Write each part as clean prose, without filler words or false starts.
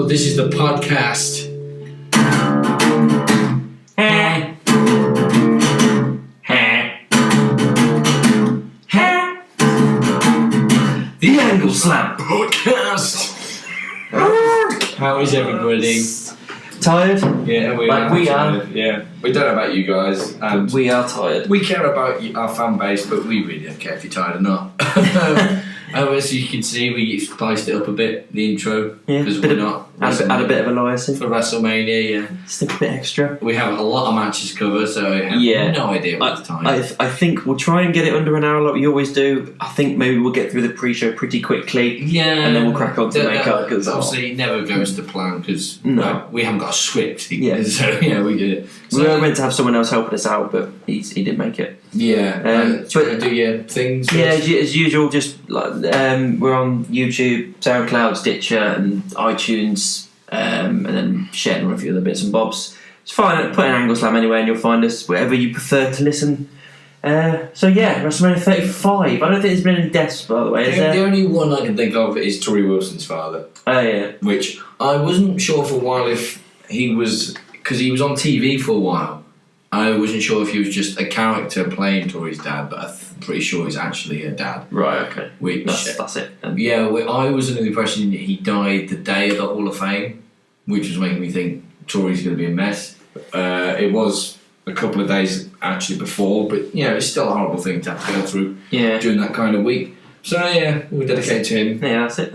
this is the podcast. The Angle Slam podcast. How is everybody? Tired? Yeah, we are. Yeah, we don't know about you guys. And we are tired. We care about our fan base, but we really don't care if you're tired or not. As you can see, we spiced it up a bit, the intro, because we're not. Add a bit of a liaison. For WrestleMania, yeah. Just a bit extra. We have a lot of matches to cover, so I have no idea what the time is. I think we'll try and get it under an hour like we always do. I think maybe we'll get through the pre-show pretty quickly. Yeah. And then we'll crack on to the main card. Because obviously it never goes to plan, because we haven't got a script. Yeah. So, we did it. So, we were meant to have someone else helping us out, but he didn't make it. Yeah. But do your things. Yeah, as usual, just like we're on YouTube, SoundCloud, Stitcher, and iTunes. And then sharing on a few other bits and bobs. It's fine, put an Angle Slam anywhere and you'll find us wherever you prefer to listen. WrestleMania 35. I don't think there's been any deaths, by the way, is there? The only one I can think of is Tori Wilson's father. Oh, yeah. Which I wasn't sure for a while if he was... Because he was on TV for a while. I wasn't sure if he was just a character playing Tori's dad, but I'm pretty sure he's actually her dad. Right, okay. Which, that's it. I was under the impression that he died the day of the Hall of Fame, which was making me think Tori's going to be a mess. It was a couple of days actually before, but it's still a horrible thing to have to go through during that kind of week. So we'll dedicate to him. Yeah, that's it.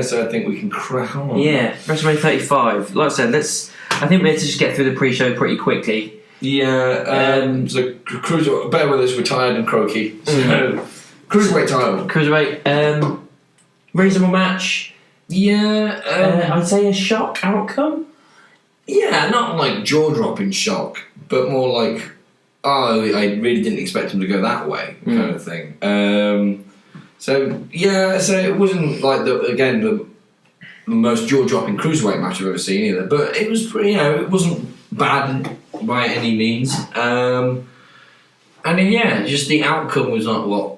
So I think we can crack on. Yeah, WrestleMania 35. Like I said, I think we need to just get through the pre-show pretty quickly. Yeah, so Cruiser, bear with us, we're tired and croaky. So, Cruiserweight title. Cruiserweight, reasonable match. Yeah, I'd say a shock outcome. Yeah, not like jaw-dropping shock, but more like, I really didn't expect him to go that way, kind of thing. So it wasn't like the most jaw-dropping Cruiserweight match I've ever seen either, but it was, it wasn't bad by any means. Just the outcome was not what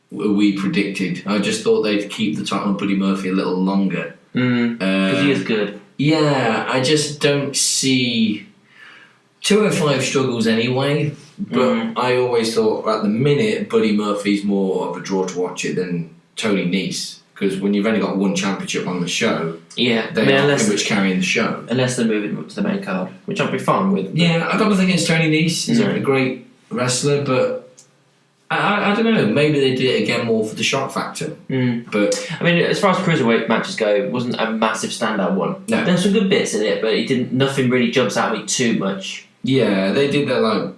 we predicted. I just thought they'd keep the title on Buddy Murphy a little longer. Because he is good. Yeah, I just don't see... 205 struggles anyway, but I always thought at the minute Buddy Murphy's more of a draw to watch it than Tony Nese. Because when you've only got one championship on the show, they are pretty much carrying the show. Unless they're moving up to the main card, which I'd be fine with. Yeah, I got nothing against Tony Nese. He's a great wrestler, but I don't know. Maybe they did it again more for the shock factor. But I mean, as far as Cruiserweight matches go, it wasn't a massive standout one. No. There's some good bits in it, but nothing really jumps out at me too much. Yeah, they did that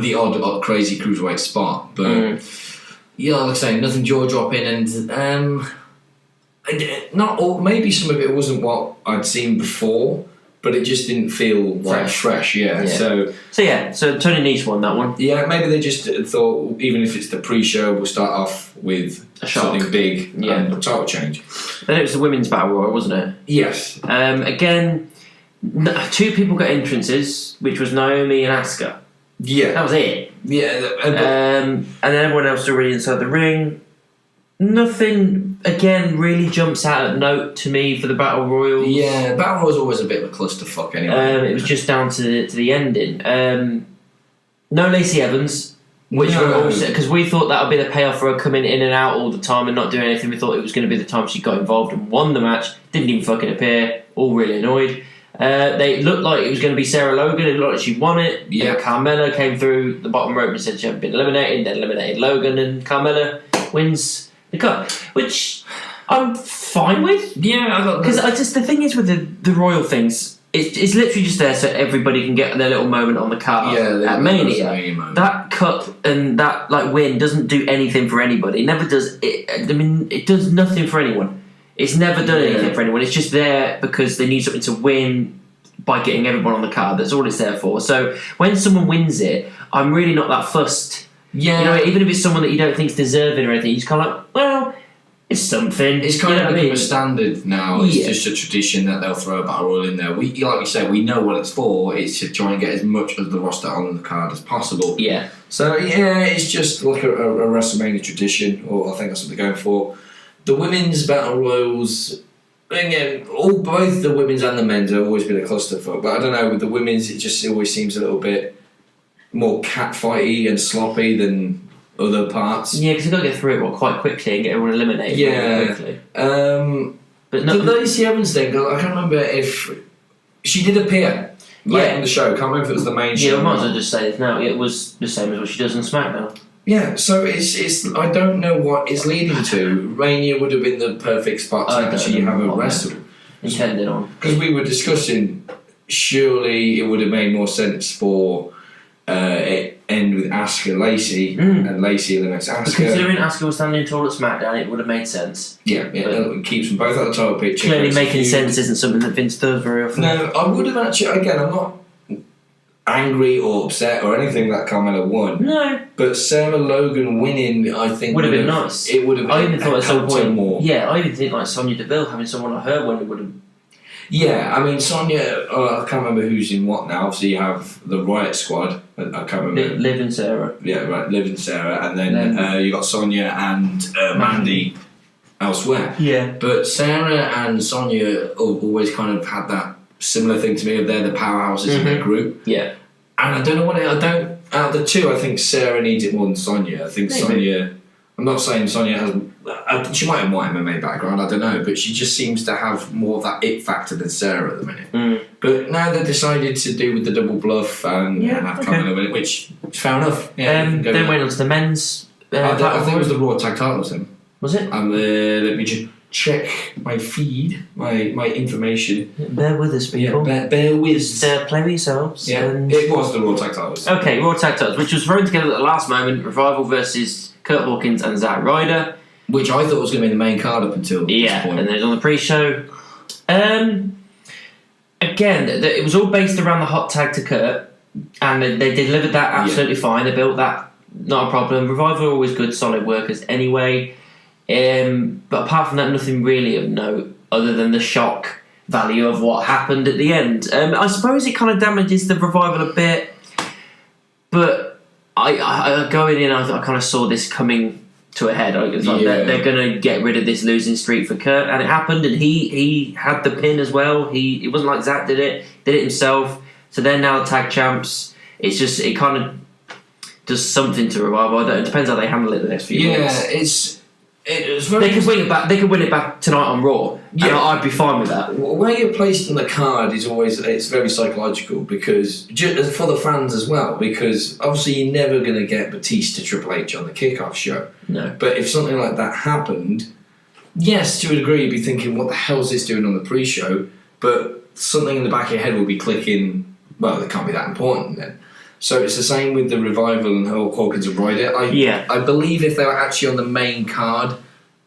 the odd crazy Cruiserweight spot, but... Yeah, like I say, nothing jaw-dropping, and maybe some of it wasn't what I'd seen before, but it just didn't feel fresh. So Tony Nese won that one. Yeah, maybe they just thought, even if it's the pre-show, we'll start off with something big and a title change. Then it was the women's battle royal, wasn't it? Yes. Again, two people got entrances, which was Naomi and Asuka. Yeah. That was it. Yeah. And then everyone else already inside the ring. Nothing, again, really jumps out at note to me for the Battle Royals. Yeah, Battle Royals always a bit of a clusterfuck anyway. It was just down to the ending. No Lacey Evans, which were also... Because we thought that would be the payoff for her coming in and out all the time and not doing anything. We thought it was going to be the time she got involved and won the match. Didn't even fucking appear. All really annoyed. They looked like it was going to be Sarah Logan. It looked like she won it. Yeah. Carmella came through the bottom rope and said she hadn't been eliminated. Then eliminated Logan, and Carmella wins the cup, which I'm fine with. Yeah, because the thing is with the royal things, it's literally just there so everybody can get their little moment on the card. Yeah, at Mania, that cup and that win doesn't do anything for anybody. It never does. It does nothing for anyone. It's never done anything for anyone. It's just there because they need something to win by getting everyone on the card. That's all it's there for. So when someone wins it, I'm really not that fussed. Yeah. Even if it's someone that you don't think's deserving or anything, you just kind of like, well, it's something. It's kind of become a standard now. It's just a tradition that they'll throw a battle royal in there. Like we say, we know what it's for. It's to try and get as much of the roster on the card as possible. Yeah. So it's just like a WrestleMania tradition, or I think that's what they're going for. The women's battle royals, again, both the women's and the men's have always been a clusterfuck. But I don't know, with the women's, it just always seems a little bit more catfighty and sloppy than other parts. Yeah, because you've got to get through it quite quickly and get everyone eliminated quickly. But the Lacey Evans thing, I can't remember if she did appear late on the show. I can't remember if it was the main show. Yeah, I might as well just say this now. It was the same as what she does on SmackDown. Yeah, so it's I don't know what it's leading to. Mania would have been the perfect spot to actually have a wrestle. Intended on. Because we were discussing, surely it would have made more sense for it end with Asuka Lacey and Lacey eliminates Asuka. But considering Asuka was standing tall at SmackDown, it would have made sense. Yeah, it keeps them both at the title picture. Clearly making sense isn't something that Vince does very often. No, I would have actually, again, I'm not angry or upset or anything that Carmella won. No. But Sarah Logan winning, I think, would have been nice. It would have been. I even thought at some point more. Yeah, I even think like Sonya Deville having someone like her win it would have. Yeah, I mean Sonya. I can't remember who's in what now. Obviously, you have the Riot Squad. I can't remember. Liv and Sarah. Yeah, right. Liv and Sarah, and then you got Sonya and Mandy elsewhere. Yeah. But Sarah and Sonya always kind of had that similar thing to me. Of they're the powerhouses in their group. Yeah. And I don't know what I don't. Out of the two, I think Sarah needs it more than Sonya. I think Sonya. I'm not saying Sonya has. She might have more MMA background. I don't know, but she just seems to have more of that it factor than Sarah at the minute. But now they've decided to do with the double bluff and have Carmella win it, which is fair enough. Yeah, then went on to the men's. I think it was the Raw Tag Titles then. Was it? And let me just check my feed, my information. Bear with us, people. Bear with. Play with yourselves. Yeah, it was the Raw Tag Titles. Okay, Raw Tag Titles, which was thrown together at the last moment. Revival versus Kurt Hawkins and Zack Ryder. Which I thought was going to be the main card up until this point. And then it was on the pre-show. Again, it was all based around the hot tag to Kurt, and they delivered that absolutely fine. They built that, not a problem. Revival are always good, solid workers anyway. But apart from that, nothing really of note other than the shock value of what happened at the end. I suppose it kind of damages the Revival a bit, but I going in, I kind of saw this coming to a head. It was like they're going to get rid of this losing streak for Kurt, and it happened, and he had the pin as well. It wasn't like Zack did it himself. So they're now tag champs. It's just, it kind of does something to Revival. It depends how they handle it the next few months. It's very. They could win it back. They could win it back tonight on Raw. Yeah, and I'd be fine with that. Where you're placed in the card is always, it's very psychological, because for the fans as well. Because obviously you're never going to get Batista Triple H on the kickoff show. No. But if something like that happened, yes, to a degree, you'd be thinking, "What the hell's this doing on the pre-show?" But something in the back of your head will be clicking. Well, it can't be that important then. So it's the same with the Revival and Hawkins and Ryder. I believe if they were actually on the main card,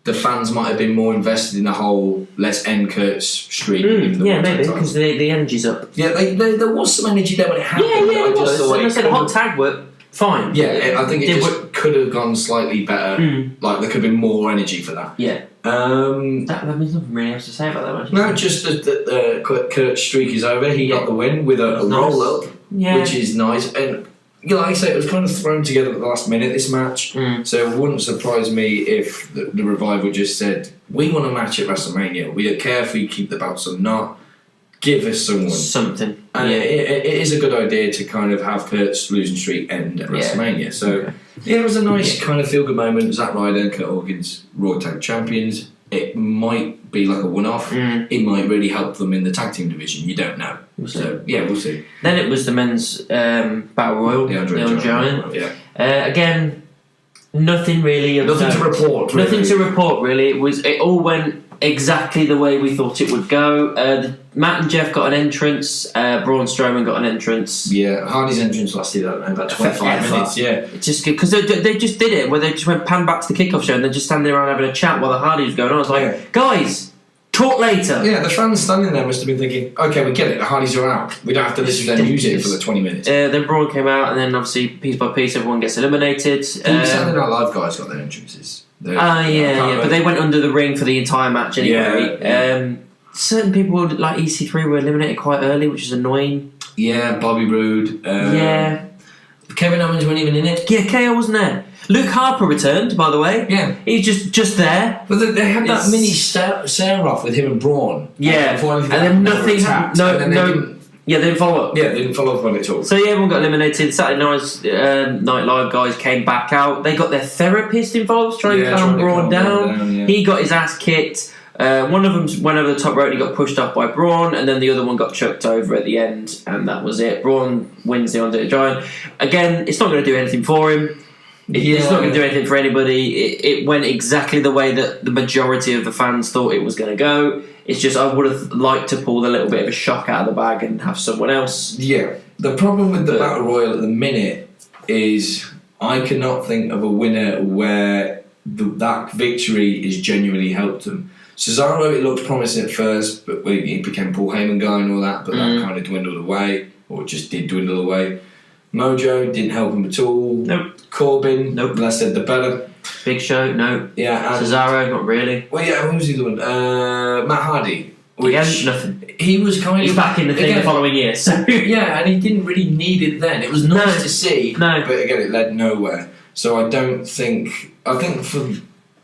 the fans might have been more invested in the whole let's end Kurt's streak. Yeah, maybe, because the energy's up. Yeah, there was some energy there when it happened. Yeah, it was. And I said hot tag work, fine. Yeah, I think it just could have gone slightly better. Like, there could have been more energy for that. Yeah. That means nothing really else to say about that. No, just that Kurt's streak is over. He got the win with a roll-up. Yeah. Which is nice, and like I say, it was kind of thrown together at the last minute, this match. So it wouldn't surprise me if the Revival just said, "We want a match at WrestleMania. We don't care if we keep the belts or not. Give us something." And it is a good idea to kind of have Kurt's losing streak end at WrestleMania. So it was a nice kind of feel-good moment. Zack Ryder and Kurt Hawkins, Raw Tag Champions. It might be like a one-off. It might really help them in the tag team division. You don't know. We'll see. Then it was the men's Battle Royal. The Andre Giant. Again, nothing really. Nothing to report. Really. Nothing to report really. It all went exactly the way we thought it would go. Matt and Jeff got an entrance. Braun Strowman got an entrance. Yeah, Hardy's entrance lasted, I don't know, about 25 minutes. Yeah, it's just because they just did it where they just went pan back to the kickoff show and they're just standing around having a chat while the Hardy was going on. I was like, guys, talk later. Yeah, the fans standing there must have been thinking, okay, we get it, the Hardys are out. We don't have to listen to their music for the 20 minutes. Then Braun came out, and then obviously piece by piece everyone gets eliminated. The Saturday Night Live guys got their entrances. But they went under the ring for the entire match anyway. Certain people like EC3 were eliminated quite early, which is annoying. Yeah, Bobby Roode. Kevin Owens weren't even in it. Yeah, KO wasn't there. Luke Harper returned, by the way. Yeah. He's just there. But they had that mini stare-off with him and Braun. Yeah. And then nothing happened. Yeah, they didn't follow up. Yeah, they didn't follow up on it at all. So yeah, everyone got eliminated. Saturday Night Live guys came back out. They got their therapist involved, trying to calm Braun down. Yeah. He got his ass kicked. One of them went over the top rope and he got pushed off by Braun, and then the other one got chucked over at the end, and that was it. Braun wins the Under the Giant. Again, it's not going to do anything for him. It's not going to do anything for anybody. It went exactly the way that the majority of the fans thought it was going to go. It's just I would have liked to pull a little bit of a shock out of the bag and have someone else. Yeah. The problem with the Battle Royal at the minute is I cannot think of a winner where that victory has genuinely helped them. Cesaro, it looked promising at first, but he became Paul Heyman guy and all that, but that kind of dwindled away, or just did dwindle away. Mojo didn't help him at all. Nope. Corbin, nope. As I said, the Bella. Big Show, no. Yeah. Cesaro, not really. Well, yeah, who was the other one? Matt Hardy. Nothing. He was kind of... He's back in the thing the following year, so... Yeah, and he didn't really need it then. It was nice to see, but again, it led nowhere. So I don't think... I think for...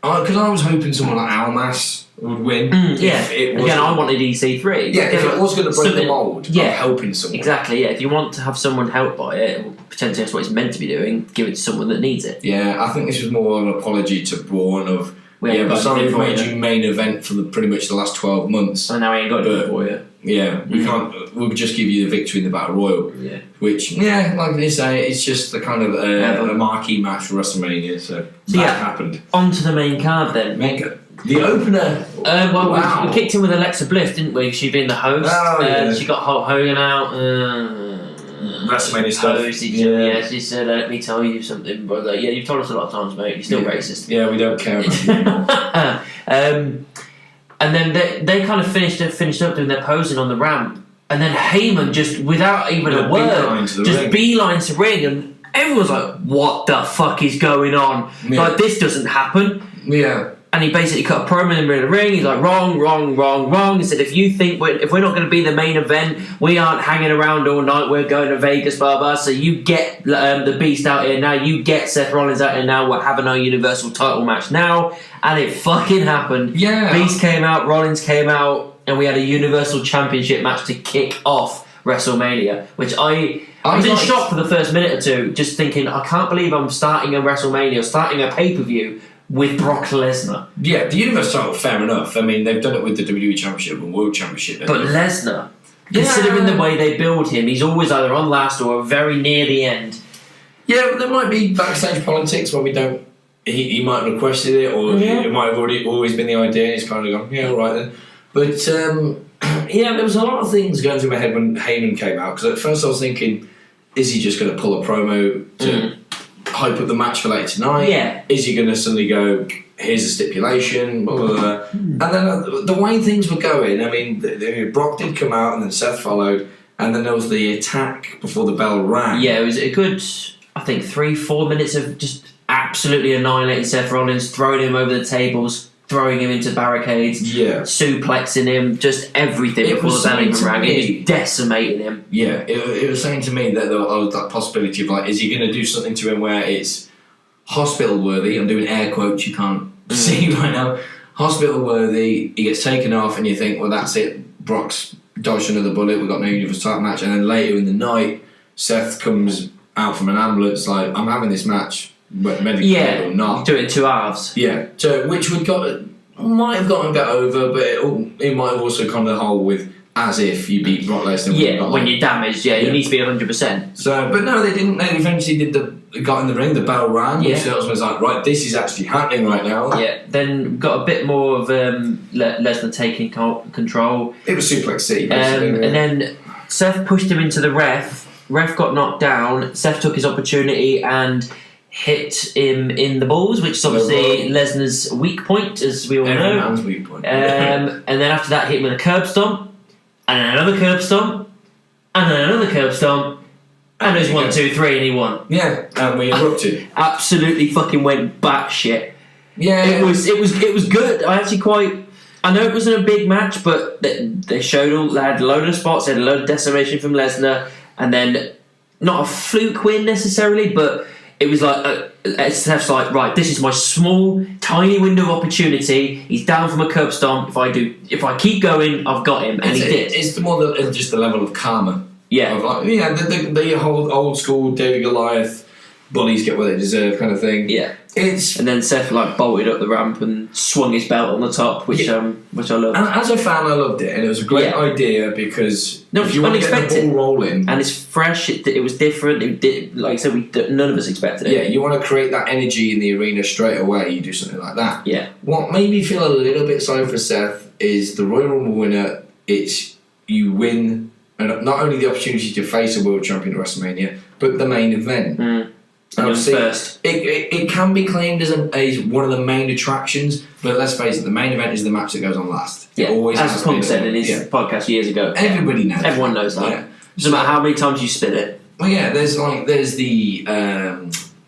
Because I was hoping someone like Almas would win. Again, I wanted EC3. Yeah, if it was going to break the mould of helping someone. Exactly, yeah. If you want to have someone helped by it, or potentially that's what it's meant to be doing, give it to someone that needs it. Yeah, I think this was more an apology to Braun of... but sorry we've made you main event for pretty much the last 12 months. So now we ain't got it for you. Yeah, we can't. We'll just give you the victory in the Battle Royal. Yeah. Which, like they say, it's just the kind of a marquee match for WrestleMania. So that happened. On to the main card then. The opener. We kicked in with Alexa Bliss, didn't we? She'd been the host. She got Hulk Hogan out. WrestleMania stuff. She said, "Let me tell you something, brother. Yeah, you've told us a lot of times, mate. You're still racist." Yeah, we don't care about you. And then they kind of finished up doing their posing on the ramp, and then Heyman just without even a word just beelines to ring, and everyone's like, "What the fuck is going on? Like this doesn't happen." Yeah. And he basically cut a promo in the middle of the ring. He's like, wrong. He said, if you think if we're not going to be the main event, we aren't hanging around all night. We're going to Vegas, blah, blah. So you get the Beast out here now. You get Seth Rollins out here now. We're having our Universal title match now. And it fucking happened. Yeah. Beast came out, Rollins came out, and we had a Universal Championship match to kick off WrestleMania, which I was in shock for the first minute or two, just thinking, I can't believe I'm starting a WrestleMania, starting a pay-per-view with Brock Lesnar. Yeah, the Universal title, fair enough. I mean, they've done it with the WWE Championship and World Championship. But Lesnar, considering the way they build him, he's always either on last or very near the end. Yeah, there might be backstage politics when we don't... He might have requested it, or it might have always been the idea, and he's kind of gone, all right then. But, there was a lot of things going through my head when Heyman came out, because at first I was thinking, is he just going to pull a promo to... hype up the match for later tonight? Yeah. Is he going to suddenly go, here's a stipulation, blah, blah, blah. And then the way things were going, I mean, Brock did come out and then Seth followed, and then there was the attack before the bell rang. Yeah, it was a good, I think, 3-4 minutes of just absolutely annihilating Seth Rollins, throwing him over the tables, throwing him into barricades, suplexing him, just everything before the bell even rang. It was decimating him. Yeah, it was saying to me that there was that possibility of like, is he going to do something to him where it's hospital worthy? I'm doing air quotes you can't see right now. Hospital worthy, he gets taken off, and you think, well, that's it. Brock's dodged another bullet, we've got no Universal title match, and then later in the night, Seth comes out from an ambulance like, I'm having this match. Medically or not. Do it in 2 halves. Yeah, so which might have gotten a bit over, but it might have also come to the hole with as if you beat Brock Lesnar. Yeah, when you're damaged, you need to be 100%. So, but no, they didn't. They eventually got in the ring, the bell rang, which was like, right, this is actually happening right now. Yeah, then got a bit more of Lesnar taking control. It was Suplex City, and then Seth pushed him into the ref. Ref got knocked down. Seth took his opportunity and hit him in the balls, which is obviously Lesnar's weak point, as we all know. Every man's weak point. And then after that, hit him with a curb stomp, and then another curb stomp, and then another curb stomp, and there's 1, 2, 3, and he won. Yeah, and we erupted. Absolutely fucking went batshit. Yeah, it was good. I know it wasn't a big match, but they had a load of spots, they had a load of decimation from Lesnar, and then not a fluke win necessarily, but it was like Seth's like, right, this is my small, tiny window of opportunity. He's down from a curb stomp. If I keep going, I've got him, and he did. It's just the level of karma. Yeah, of like, the whole old school David Goliath, bullies get what they deserve kind of thing. Yeah, and then Seth like bolted up the ramp and swung his belt on the top, which I loved. And as a fan, I loved it, and it was a great idea because if you want to get the ball rolling, and it's fresh, it was different. It did, like I said, none of us expected it. Yeah, you want to create that energy in the arena straight away. You do something like that. Yeah. What made me feel a little bit sorry for Seth is the Royal Rumble winner. It's you win, and not only the opportunity to face a world champion at WrestleMania, but the main event. And obviously, first. It can be claimed as one of the main attractions, but let's face it, the main event is the match that goes on last. Yeah, it always as Punk said in his podcast years ago. Everybody knows. Everyone knows that. Yeah. Doesn't matter how many times you spin it. Well, yeah, there's the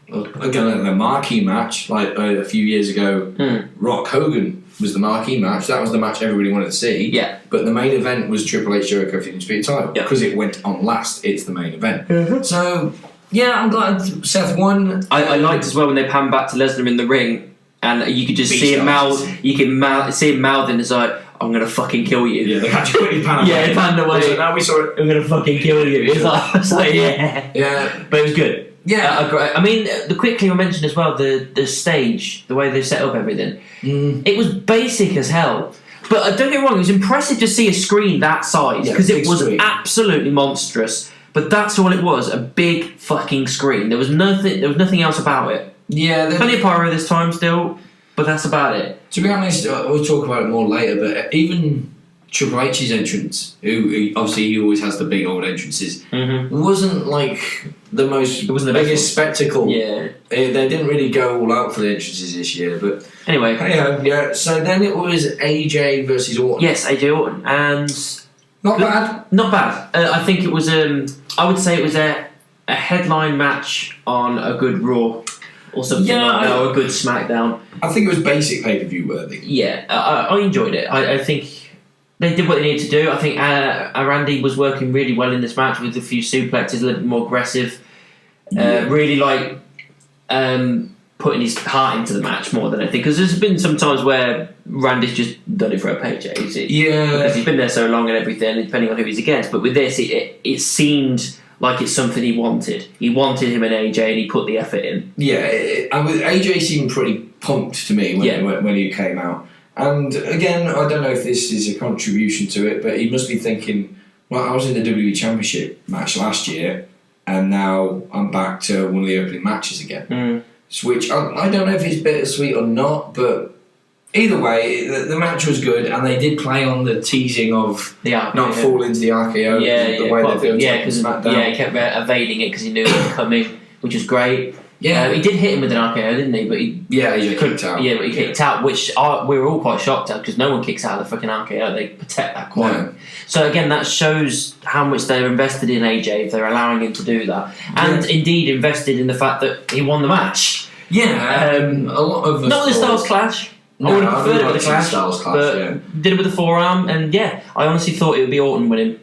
again the marquee match like a few years ago. Rock Hogan was the marquee match. That was the match everybody wanted to see. Yeah. But the main event was Triple H Jericho for the Undisputed title because it went on last. It's the main event. So. Yeah, I'm glad Seth won. I liked as well when they panned back to Lesnar in the ring, and you could just see him mouth. You can see him mouthing. It's like, I'm gonna fucking kill you. Yeah, they actually quickly panned away. Yeah, he panned away. So now we saw it. I'm gonna fucking kill you. It's like, yeah, but it was good. Yeah, I mean, quickly I mentioned as well the stage, the way they set up everything. It was basic as hell. But don't get me wrong, it was impressive to see a screen that size because it was absolutely monstrous. But that's all it was, a big fucking screen. There was nothing else about it. Yeah, plenty of pyro this time still, but that's about it. To be honest, we'll talk about it more later, but even Triple H's entrance, who obviously he always has the big old entrances, wasn't like the biggest spectacle. Yeah. They didn't really go all out for the entrances this year, but anyway. Yeah. So then it was AJ versus Orton. Yes, AJ Orton, and not bad. I think it was. I would say it was a headline match on a good Raw or something like that, or a good SmackDown. I think it was basic pay-per-view worthy. Yeah, I enjoyed it. I think they did what they needed to do. I think Randy was working really well in this match with a few suplexes, a little bit more aggressive. Really like putting his heart into the match more than anything. Because there's been some times where Randy's just done it for a paycheck. Because he's been there so long and everything, depending on who he's against. But with this, it seemed like it's something he wanted. He wanted him and AJ, and he put the effort in. Yeah, and with AJ seemed pretty pumped to me when he came out. And again, I don't know if this is a contribution to it, but he must be thinking, well, I was in the WWE Championship match last year, and now I'm back to one of the opening matches again. Which I don't know if it's bittersweet or not, but either way, the match was good, and they did play on the teasing of not falling into the RKO. The way they built SmackDown. Yeah, he kept evading it because he knew it was coming, which was great. Yeah, he did hit him with an RKO, didn't he? But he kicked out. Yeah, but he kicked out, which we were all quite shocked at because no one kicks out of the fucking RKO. They protect that quite. No. So again, that shows how much they're invested in AJ if they're allowing him to do that, and indeed invested in the fact that he won the match. Yeah, a lot of not the Styles Clash. No, I would have preferred it with the Clash, but did it with the forearm, and I honestly thought it would be Orton winning.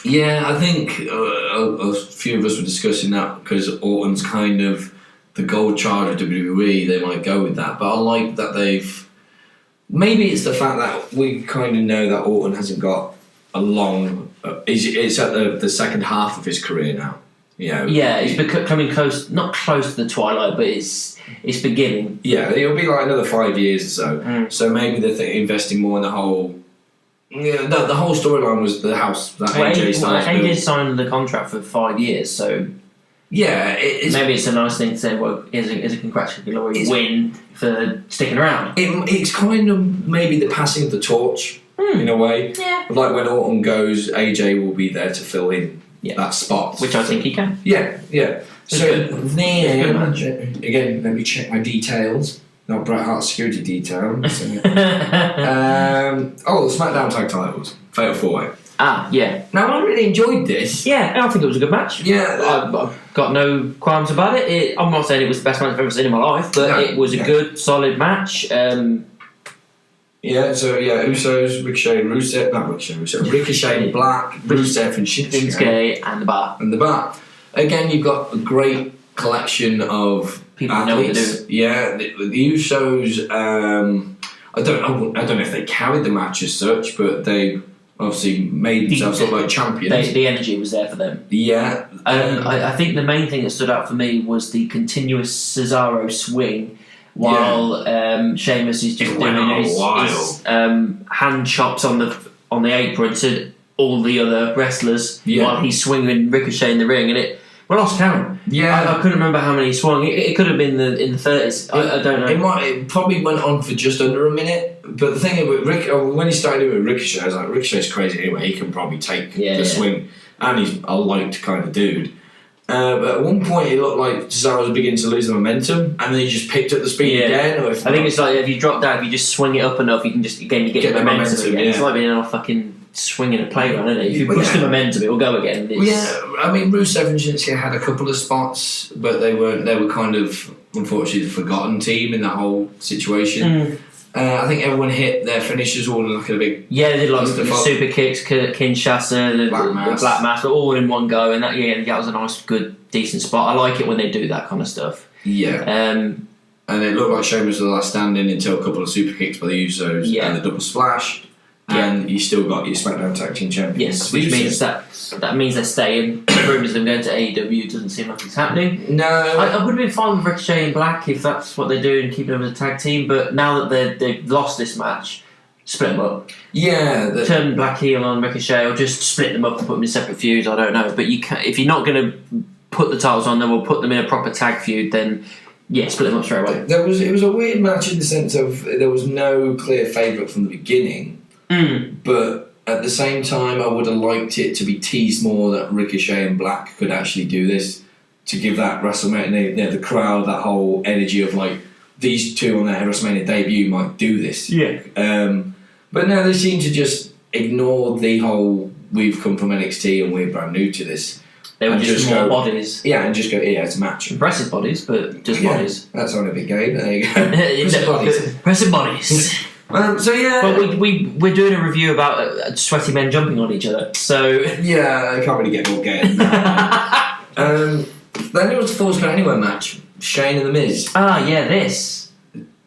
Yeah, I think a few of us were discussing that because Orton's kind of the gold charge of WWE. They might go with that, but I like that they've. Maybe it's the fact that we kind of know that Orton hasn't got a long. It's at the second half of his career now. He's coming close, not close to the twilight, but it's beginning. Yeah, it'll be like another 5 years or so. So maybe they're investing more in the whole. Yeah, the whole storyline was the house that AJ signed. AJ signed the contract for 5 years, so yeah, maybe it's a nice thing to say. Well, here's a congratulatory win for sticking around. It's kind of maybe the passing of the torch in a way. Yeah, like when Orton goes, AJ will be there to fill in. That spot, which I think he can. Yeah. So then, again, let me check my details. Not Bret Hart's security detail. The SmackDown tag titles, Fatal 4-Way. Yeah. Now I really enjoyed this. Yeah, I think it was a good match. Yeah, I've got no qualms about it. I'm not saying it was the best match I've ever seen in my life, but it was a good, solid match. Usos, Ricochet, Rusev, Ricochet, Black, Rusev, and Shinsuke, and the Bar. Again, you've got a great collection of people who know what they're athletes. Yeah, the Usos. I don't know if they carried the match as such, but they obviously made themselves look like champions. The energy was there for them. Yeah. I think the main thing that stood out for me was the continuous Cesaro swing while Sheamus is just doing his hand chops on the apron to all the other wrestlers while he's swinging Ricochet in the ring, and we lost count. Yeah, I couldn't remember how many he swung. It could have been in the 30s. I don't know. It probably went on for just under a minute. But the thing with when he started doing Ricochet, I was like, Ricochet's crazy anyway. He can probably take the swing, and he's a light kind of dude. But at one point, it looked like Cesaro was beginning to lose the momentum, and then he just picked up the speed again. Or I think it's like if you drop down, if you just swing it up enough, you can just get the momentum again. Yeah. It's like being on a fucking swinging a playground, isn't it? If you push the momentum, it will go again. I mean, Rusev and Shinsuke had a couple of spots, but they were kind of, unfortunately, the forgotten team in that whole situation. I think everyone hit their finishes all in like a big... Yeah, they did like the super kicks, Kinshasa, the Black Mass, all in one go, and that was a nice, good, decent spot. I like it when they do that kind of stuff. Yeah. And it looked like Sheamus was the last standing until a couple of super kicks by the Usos and the double splash. And you still got your SmackDown Tag Team Champions. Yes, which means that means they're staying. The rumours of them going to AEW doesn't seem like it's happening. No. I would have been fine with Ricochet and Black if that's what they're doing, keeping them as a tag team, but now that they've lost this match, split them up. Yeah. Turn Black heel on Ricochet, or just split them up and put them in separate feuds, I don't know. But you can, if you're not going to put the titles on them or put them in a proper tag feud, then... Yeah, split them up straight away. It was a weird match in the sense of there was no clear favourite from the beginning. But at the same time, I would have liked it to be teased more that Ricochet and Black could actually do this, to give that WrestleMania, the crowd, that whole energy of like these two on their WrestleMania debut might do this. Yeah. But no, they seem to just ignore the whole we've come from NXT and we're brand new to this. They were just more bodies. Yeah, and just go, it's a match. Impressive bodies, but just bodies. That's on a big game. There you go. Impressive bodies. Impressive bodies. So yeah, but we're doing a review about sweaty men jumping on each other. So yeah, I can't really get more gay than that. Then it was the Falls Count Anywhere match, Shane and The Miz.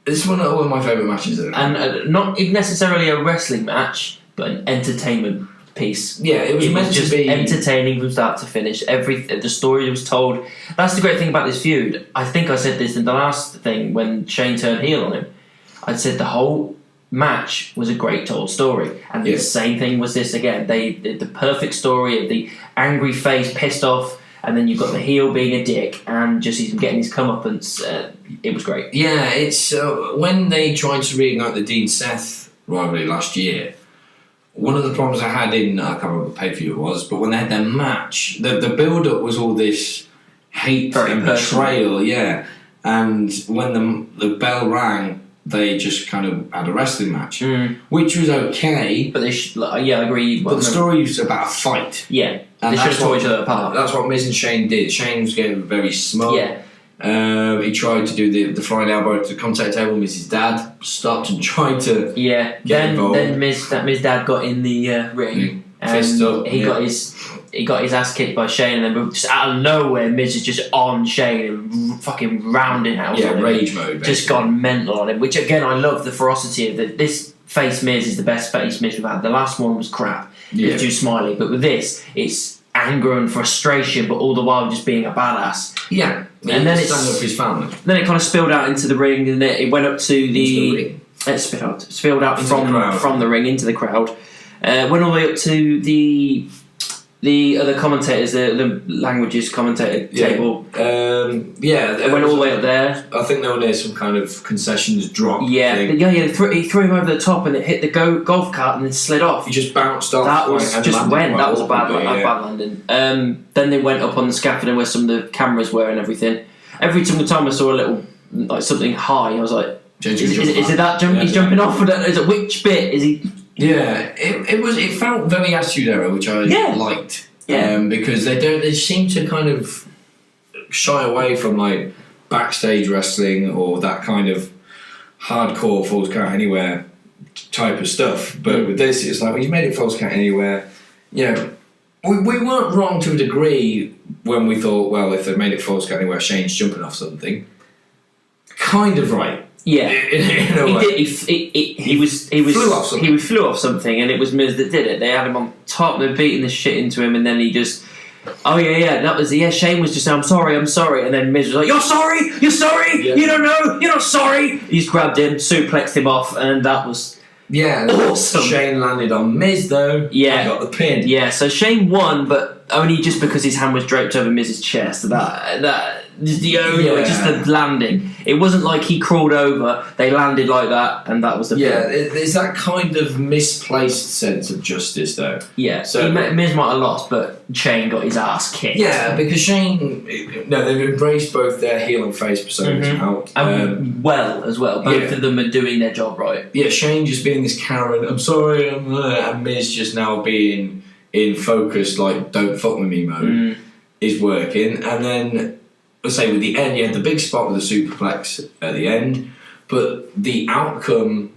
This is one of my favourite matches. And not necessarily a wrestling match, but an entertainment piece. Yeah, it was meant just to be entertaining from start to finish. The story was told. That's the great thing about this feud. I think I said this in the last thing when Shane turned heel on him. I said the whole match was a great told story, and the same thing was this again. They did the perfect story of the angry face, pissed off, and then you've got the heel being a dick and just he's getting his comeuppance. It was great. Yeah, it's when they tried to reignite the Dean Seth rivalry last year. One of the problems I had I can't remember what pay-per-view it was, but when they had their match, the build-up was all this hate and betrayal, and when the bell rang, they just kind of had a wrestling match, which was okay. But I agree. But the story was about a fight. Yeah, and they should have tore each other apart. That's what Miz and Shane did. Shane was getting very smug. Yeah. He tried to do the flying elbow to the contact table. Miz's dad stopped and tried to get involved. Then Miz dad got in the ring. Fist up. He got his ass kicked by Shane, and then just out of nowhere, Miz is just on Shane and fucking rounding out. Yeah, rage mode. Just gone mental on him. Which again, I love the ferocity of this face Miz is the best face Miz we've had. The last one was crap. It was too smiley, but with this, it's anger and frustration, but all the while just being a badass. Yeah, and then it's standing up for his family. Then it kind of spilled out into the ring, and it went up to the. It spilled out from the ring into the crowd. Went all the way up to the other commentators, the languages commentator table. It went all the way up there. I think they were near some kind of concessions drop. Yeah, thing. He threw him over the top, and it hit the golf cart and then slid off. He just bounced off. That was That was a bad landing. Then they went up on the scaffolding where some of the cameras were and everything. Every single time I saw a little something high, I was like, "Is it that jump? He's jumping off? Is it which bit is he?" Yeah, it felt very Attitude Era, which I liked. Yeah, because they seem to kind of shy away from like backstage wrestling or that kind of hardcore Falls Count Anywhere type of stuff. But with this, it's like, well, you made it Falls Count Anywhere. You know, we weren't wrong to a degree when we thought, well, if they made it false count anywhere, Shane's jumping off something. Kind of right. Yeah, in a way. He flew off something, and it was Miz that did it. They had him on top, they're beating the shit into him, and then he just, Shane was just saying, I'm sorry, and then Miz was like, you're sorry, yeah. you don't know, you're not sorry. He just grabbed him, suplexed him off, and that was awesome. Shane landed on Miz though. Yeah, and got the pin. Yeah, so Shane won, but only just because his hand was draped over Miz's chest. That is the only way, just the landing. It wasn't like he crawled over. They landed like that, and that was the pin. There's that kind of misplaced sense of justice though. Yeah, so Miz might have lost, but Shane got his ass kicked. Yeah, because Shane, they've embraced both their heel and face personas now. Well as well. Both of them are doing their job right. Yeah, Shane just being this Karen, I'm sorry, and Miz just now being in focus, like, don't fuck with me mode, is working. And then, let's say with the end, you had the big spot with the superplex at the end, but the outcome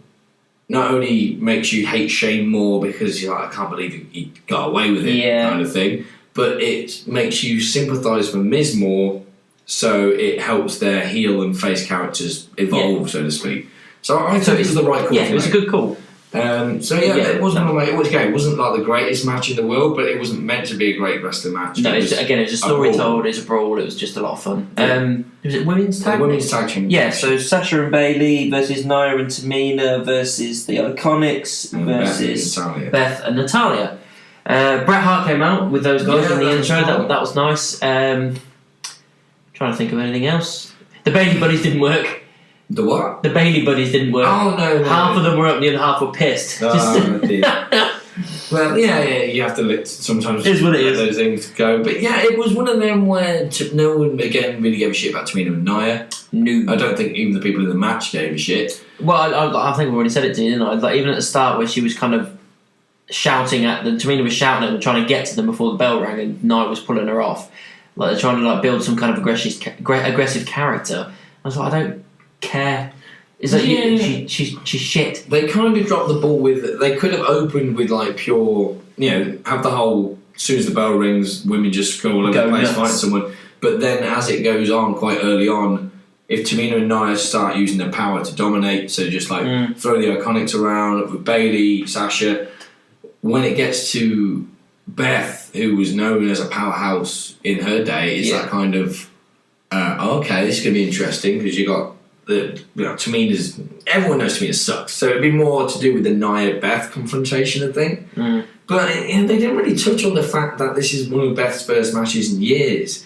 not only makes you hate Shane more because you're like, I can't believe he got away with it, kind of thing, but it makes you sympathise for Miz more, so it helps their heel and face characters evolve, so to speak. So I think it was the right call. Yeah, it was a good call. It wasn't it wasn't like the greatest match in the world, but it wasn't meant to be a great wrestling match. No, it's a story told, it's a brawl, it was just a lot of fun. Was it women's tag? Women's tag team. Yeah, so Sasha and Bayley versus Nia and Tamina versus the Iconics versus Beth and Natalia. Bret Hart came out with those guys in the intro. That was nice. Trying to think of anything else. The Bayley Buddies didn't work. The what? The Bayley Buddies didn't work. Oh, no. Half of them were up and the other half were pissed. Well, you have to let sometimes it is what it is. Those things go. But it was one of them where no one, again, really gave a shit about Tamina and Nia. No. I don't think even the people in the match gave a shit. Well, I think I've already said it to you, didn't I? Like, even at the start where she was kind of shouting at them, Tamina was shouting at them, trying to get to them before the bell rang, and Nia was pulling her off. Like, they're trying to build some kind of aggressive character. I was like, I don't care. It's like she's shit. They kind of dropped the ball with. They could have opened with like pure, have the whole. As soon as the bell rings, women just go all over the place fighting someone. But then, as it goes on, quite early on, if Tamina and Nia start using their power to dominate, so just like throw the Iconics around with Bayley, Sasha. When it gets to Beth, who was known as a powerhouse in her day, it's that kind of okay, this is going to be interesting because you got. Tamina's. Everyone knows Tamina sucks, so it'd be more to do with the Nia Beth confrontation, I think. But they didn't really touch on the fact that this is one of Beth's first matches in years,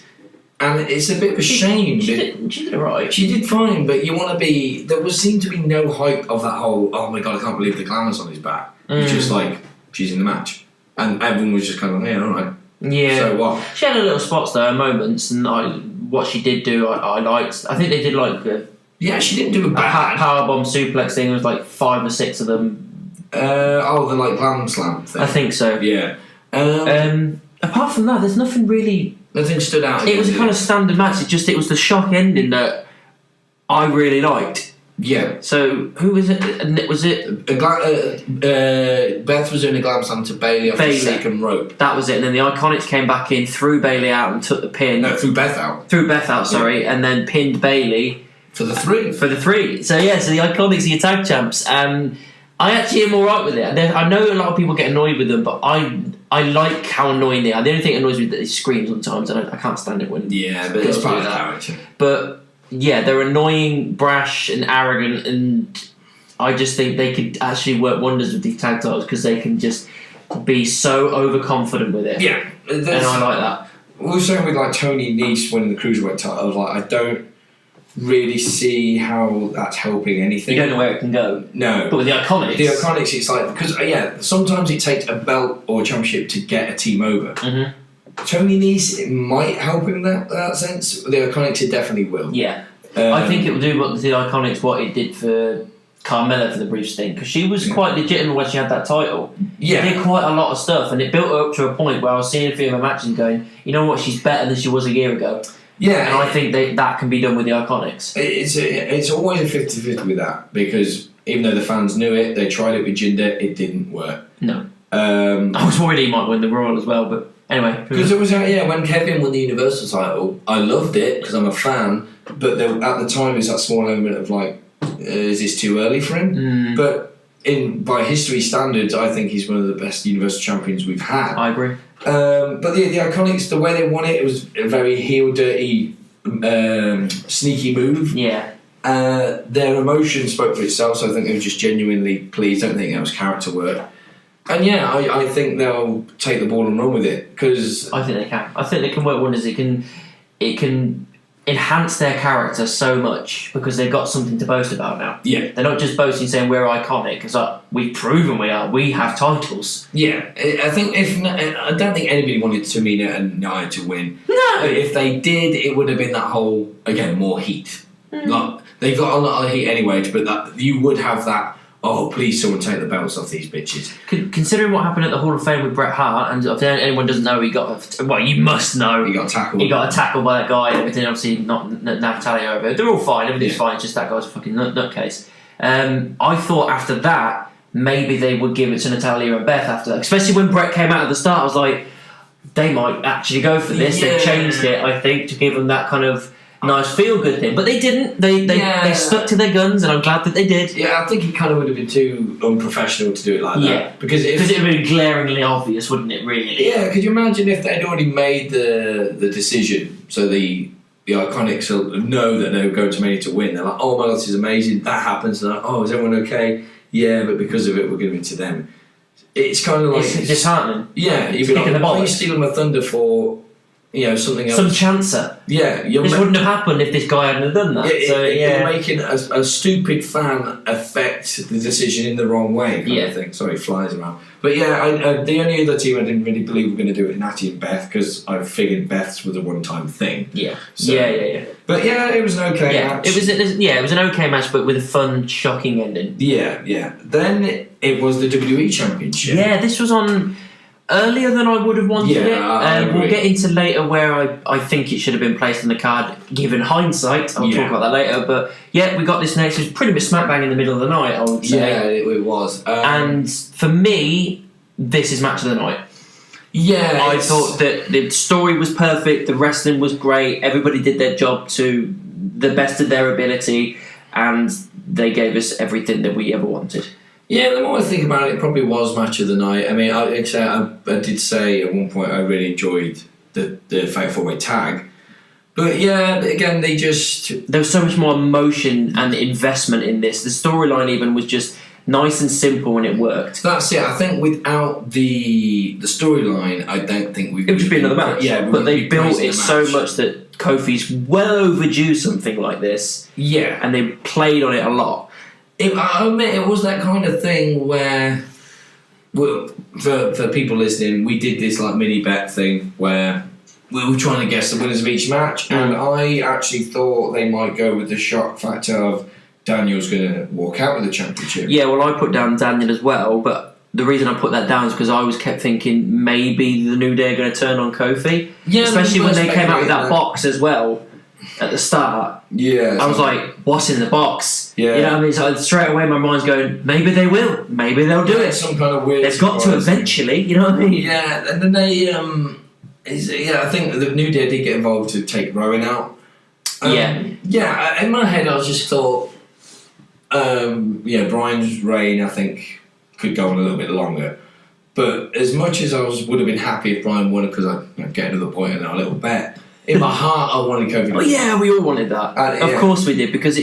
and it's a bit of a shame. She did alright. She did fine, but you want to be. There seemed to be no hype of that whole. Oh my god, I can't believe the glamour's on his back. It's just like she's in the match, and everyone was just kind of alright. Yeah. So what? She had her little spots there, moments, and what she did do, I liked. I think they did like. She didn't do a bad powerbomb suplex thing. There was like 5 or 6 of them. The like glam slam thing. I think so. Yeah. Apart from that, there's nothing really. Nothing stood out. It was a kind of standard match. It was the shock ending that I really liked. Yeah. So who was it? Was it Beth was doing a glam slam to Bayley off the second rope. That was it. And then the Iconics came back in, threw Bayley out, and took the pin. No, threw Beth out. Sorry, and then pinned Bayley. For the 3. So the Iconics are your tag champs. I actually am alright with it. I know a lot of people get annoyed with them, but I like how annoying they are. The only thing that annoys me is that they scream sometimes, and I can't stand it when. Yeah, but it's part of the character. But they're annoying, brash, and arrogant, and I just think they could actually work wonders with these tag titles because they can just be so overconfident with it. Yeah, and I like that. We were saying with like Tony Nese winning the cruiserweight title, I was like, I don't really see how that's helping anything. You don't know where it can go. No. But with the Iconics, it's like, because sometimes it takes a belt or a championship to get a team over. Tony Nese, it might help in that sense. The Iconics, it definitely will. Yeah. I think it will do what the Iconics, what it did for Carmella for the brief stint, because she was quite legitimate when she had that title. Yeah. She did quite a lot of stuff, and it built her up to a point where I was seeing a few of her matches going, you know what, she's better than she was a year ago. Yeah, and I think that can be done with the Iconics. It's always a 50-50 with that, because even though the fans knew it, they tried it with Jinder, it didn't work. No. I was worried he might win the Royal as well, but Anyway. Because it was, when Kevin won the Universal title, I loved it because I'm a fan, but at the time, there's that small element of like, is this too early for him? But by history standards, I think he's one of the best Universal Champions we've had. I agree. But the Iconics, the way they won it was a very heel dirty, sneaky move. Yeah. Their emotion spoke for itself, so I think they were just genuinely pleased. I don't think that was character work. And I think they'll take the ball and run with it because I think they can. I think they can work wonders. It can enhance their character so much because they've got something to boast about now. Yeah, they're not just boasting saying we're iconic because we've proven we are. We have titles. Yeah, I think I don't think anybody wanted Tamina and Nia to win. No, but if they did, it would have been that whole more heat. Like they got a lot of heat anyway, but that you would have that. Oh, please, someone take the belts off these bitches. Considering what happened at the Hall of Fame with Bret Hart, and if anyone doesn't know, you must know. He got tackled. He got tackled by that guy and everything, obviously not Natalia over. They're all fine, everything's fine, it's just that guy's a fucking nutcase. I thought after that, maybe they would give it to Natalia and Beth after that. Especially when Bret came out at the start, I was like, they might actually go for this. Yeah. They changed it, I think, to give them that kind of nice feel-good thing, but they didn't. They stuck to their guns, and I'm glad that they did. Yeah, I think it kind of would have been too unprofessional to do it like that. Yeah, because it would have been glaringly obvious, wouldn't it? Really? Yeah. Could you imagine if they'd already made the decision, so the Iconics know that they're going to Mania to win. They're like, oh my god, this is amazing. That happens. They're like, oh, is everyone okay? Yeah, but because of it, we're giving it to them. It's kind of like it's disheartening. Yeah, you'd be like, why are you stealing my thunder for? Something else. Some chancer. Yeah. This wouldn't have happened if this guy hadn't done that. You're making a stupid fan affect the decision in the wrong way kind of thing. Sorry, flies around. But the only other team I didn't really believe were going to do it Natty and Beth because I figured Beth's was a one-time thing. Yeah. So, yeah. But it was an okay match. It was an okay match, but with a fun, shocking ending. Yeah. Then it was the WWE Championship. Yeah, this was on earlier than I would have wanted it. We'll get into later where I think it should have been placed on the card, given hindsight. I'll talk about that later. But we got this next. It was pretty much smack bang in the middle of the night, I would say. Yeah, it was. And for me, this is match of the night. Yeah. I thought that the story was perfect, the wrestling was great, everybody did their job to the best of their ability, and they gave us everything that we ever wanted. Yeah, the more I think about it, it probably was match of the night. I mean, I did say at one point I really enjoyed the Fatal 4-Way tag. But again, there was so much more emotion and investment in this. The storyline even was just nice and simple and it worked. That's it. I think without the storyline, I don't think we... It would just be another match. Yeah, but they built it so much that Kofi's well overdue something like this. Yeah. And they played on it a lot. I admit it was that kind of thing where, for people listening, we did this like mini bet thing where we were trying to guess the winners of each match, and I actually thought they might go with the shock factor of Daniel's going to walk out with the championship. Yeah, well, I put down Daniel as well, but the reason I put that down is because I kept thinking maybe the New Day are going to turn on Kofi. Yeah, especially when they came out with that box as well. At the start, I was like, "What's in the box?" Yeah, you know what I mean. So straight away, my mind's going, "Maybe they will. Maybe they'll do it." Some kind of weird. They've got to eventually. You know what I mean? Yeah, and then they, I think the New Day did get involved to take Rowan out. In my head, I just thought, Brian's reign, I think, could go on a little bit longer. But as much as I would have been happy if Brian won, because I'd get another point in our little bet. In my heart, I wanted Kofi. Oh yeah, we all wanted that. Of course we did, because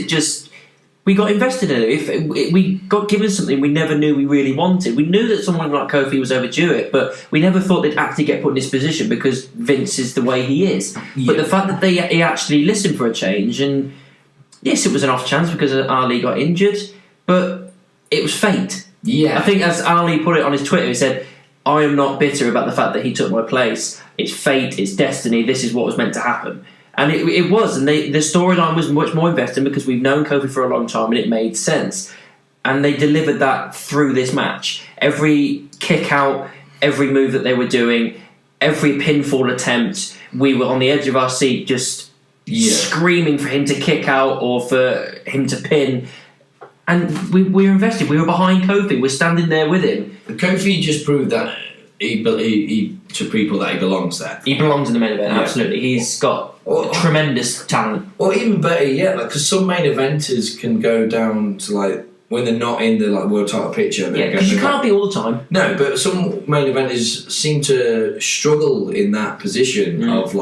we got invested in it. If we got given something we never knew we really wanted. We knew that someone like Kofi was overdue it, but we never thought they'd actually get put in this position because Vince is the way he is. Yeah. But the fact that he actually listened for a change, and yes, it was an off chance because Ali got injured, but it was fate. Yeah, I think as Ali put it on his Twitter, he said, "I am not bitter about the fact that he took my place. It's fate, it's destiny, this is what was meant to happen." And it was, and the storyline was much more investing because we've known Kofi for a long time and it made sense. And they delivered that through this match. Every kick out, every move that they were doing, every pinfall attempt, we were on the edge of our seat just screaming for him to kick out or for him to pin. And we were invested, we were behind Kofi, we're standing there with him. Kofi just proved that he to people that he belongs there. He belongs in the main event, absolutely. He's got tremendous talent. Or even better yet, because some main eventers can go down to when they're not in the world title picture. Yeah, because you can't be all the time. No, but some main eventers seem to struggle in that position of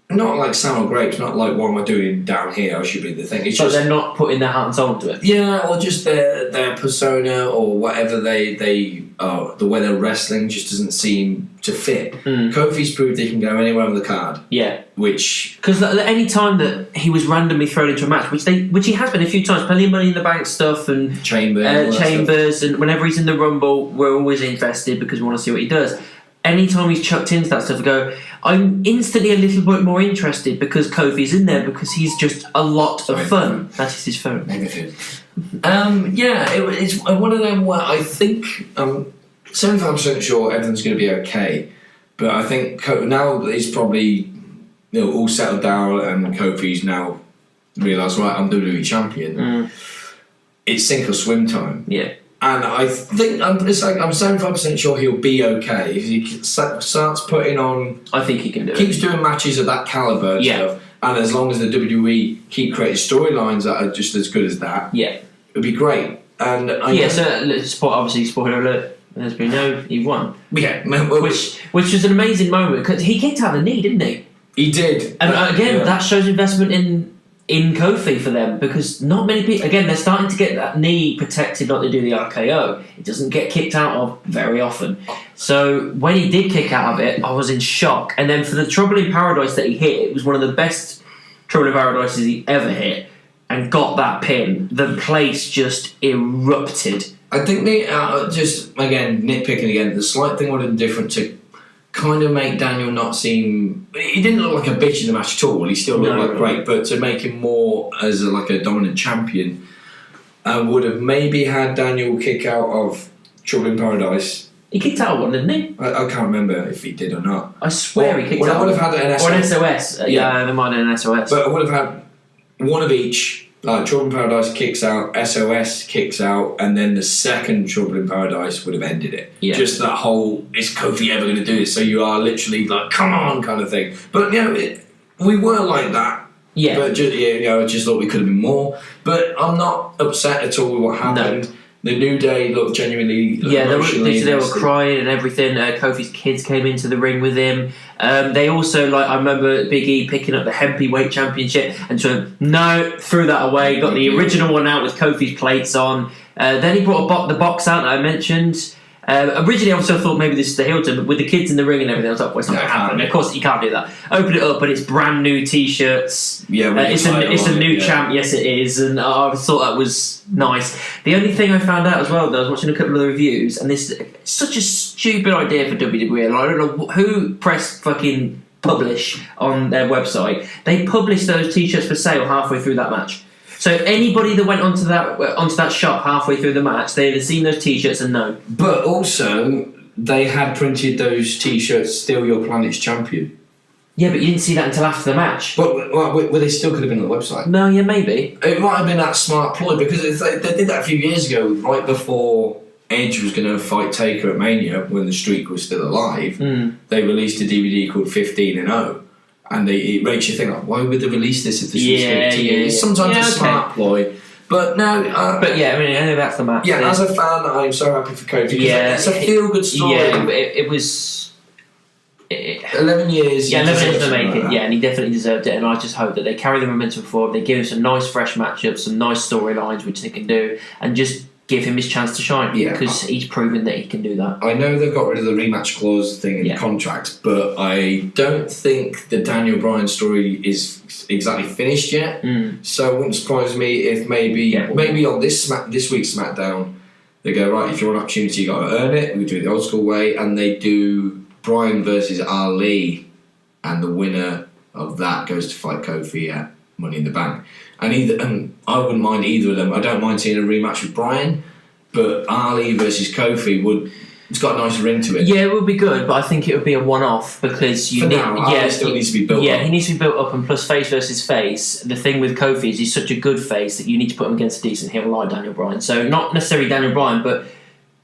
not sour grapes, not what am I doing down here? I should be the thing. It's just they're not putting their heart and soul into it. Yeah, or just their persona or whatever they the way they're wrestling just doesn't seem to fit. Kofi's proved he can go anywhere on the card. Yeah, because any time that he was randomly thrown into a match, which he has been a few times, plenty of Money in the Bank stuff and Chambers, and whenever he's in the Rumble, we're always interested because we want to see what he does. Anytime he's chucked into that stuff, I go, I'm instantly a little bit more interested because Kofi's in there because he's just a lot of fun. That is his phone. It's one of them where I think I'm 75% sure everything's going to be okay, but I think now he's probably all settled down and Kofi's now realised, right, I'm WWE champion. It's sink or swim time. Yeah. And I think I'm 75% sure he'll be okay if he starts putting on. I think he can do keeps doing matches of that caliber and stuff. And as long as the WWE keep creating storylines that are just as good as that, it'd be great. And obviously, spoiler alert. As we know, he won. Yeah, which was an amazing moment because he kicked out the knee, didn't he? He did. And that shows investment in Kofi for them because not many people, again, they're starting to get that knee protected like they do the RKO. It doesn't get kicked out of very often. So when he did kick out of it, I was in shock. And then for the Trouble in Paradise that he hit, it was one of the best Trouble in Paradises he ever hit and got that pin. The place just erupted. I think they just, again, nitpicking again, the slight thing would have been different to kind of make Daniel not seem. He didn't look like a bitch in the match at all. He still looked great, but to make him more as a dominant champion, would have maybe had Daniel kick out of Trouble in Paradise. He kicked out of one, didn't he? I can't remember if he did or not. I swear he kicked out. I would have had an SOS. Or an SOS. There might have been an SOS. But I would have had one of each. Trouble in Paradise kicks out, SOS kicks out, and then the second Trouble in Paradise would have ended it. Yeah. Just that whole, is Kofi ever going to do this? So you are literally come on kind of thing. But, we were like that. Yeah. But, I just thought we could have been more. But I'm not upset at all with what happened. No. The New Day looked genuinely they were crying and everything. Kofi's kids came into the ring with him. They also, I remember Big E picking up the heavyweight championship and threw that away. Got the original one out with Kofi's plates on. Then he brought the box out that I mentioned. Originally, I also thought maybe this is the heel turn, but with the kids in the ring and everything, I was like, what's not going to happen? Of course, you can't do that. Open it up, and it's brand new T-shirts. Yeah, it's a new champ. Yes, it is, and I thought that was nice. The only thing I found out as well, though, I was watching a couple of the reviews, and this is such a stupid idea for WWE. And I don't know who pressed fucking publish on their website. They published those T-shirts for sale halfway through that match. So anybody that went onto that shop halfway through the match, they'd have seen those T-shirts and known. But also, they had printed those T-shirts, Steal Your Planet's Champion. Yeah, but you didn't see that until after the match. Well, they still could have been on the website. No, yeah, maybe. It might have been that smart ploy, because they did that a few years ago, right before Edge was going to fight Taker at Mania, when the streak was still alive. They released a DVD called 15-0. And it makes you think, why would they release this if this was going to be? It's sometimes a smart ploy. But no. I know that's the match. Yeah, as a fan, I'm so happy for Kofi. Because it's a feel-good story. Yeah, it was. 11 years. Yeah, 11 years to make it. Yeah, and he definitely deserved it. And I just hope that they carry the momentum forward. They give him some nice, fresh matchups, some nice storylines, which they can do, and just give him his chance to shine, because he's proven that he can do that. I know they've got rid of the rematch clause thing in the contract, but I don't think the Daniel Bryan story is exactly finished yet. So it wouldn't surprise me if maybe on this week's SmackDown they go, right, if you want an opportunity, you got to earn it. We do it the old school way, and they do Bryan versus Ali, and the winner of that goes to fight Kofi at Money in the Bank. And I wouldn't mind either of them. I don't mind seeing a rematch with Bryan, but Ali versus Kofi it's got a nice ring to it. Yeah, it would be good, but I think it would be a one-off because Ali still needs to be built up. Yeah, he needs to be built up, and plus face versus face. The thing with Kofi is he's such a good face that you need to put him against a decent heel like Daniel Bryan. So not necessarily Daniel Bryan, but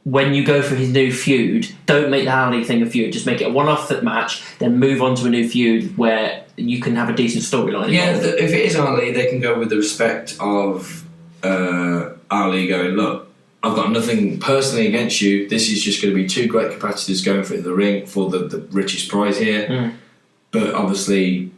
when you go for his new feud, don't make the Ali thing a feud. Just make it a one-off match, then move on to a new feud where you can have a decent storyline. Yeah, if it is Ali, they can go with the respect of Ali going, look, I've got nothing personally against you. This is just going to be two great competitors going for it in the ring for the richest prize here. Mm. But obviously,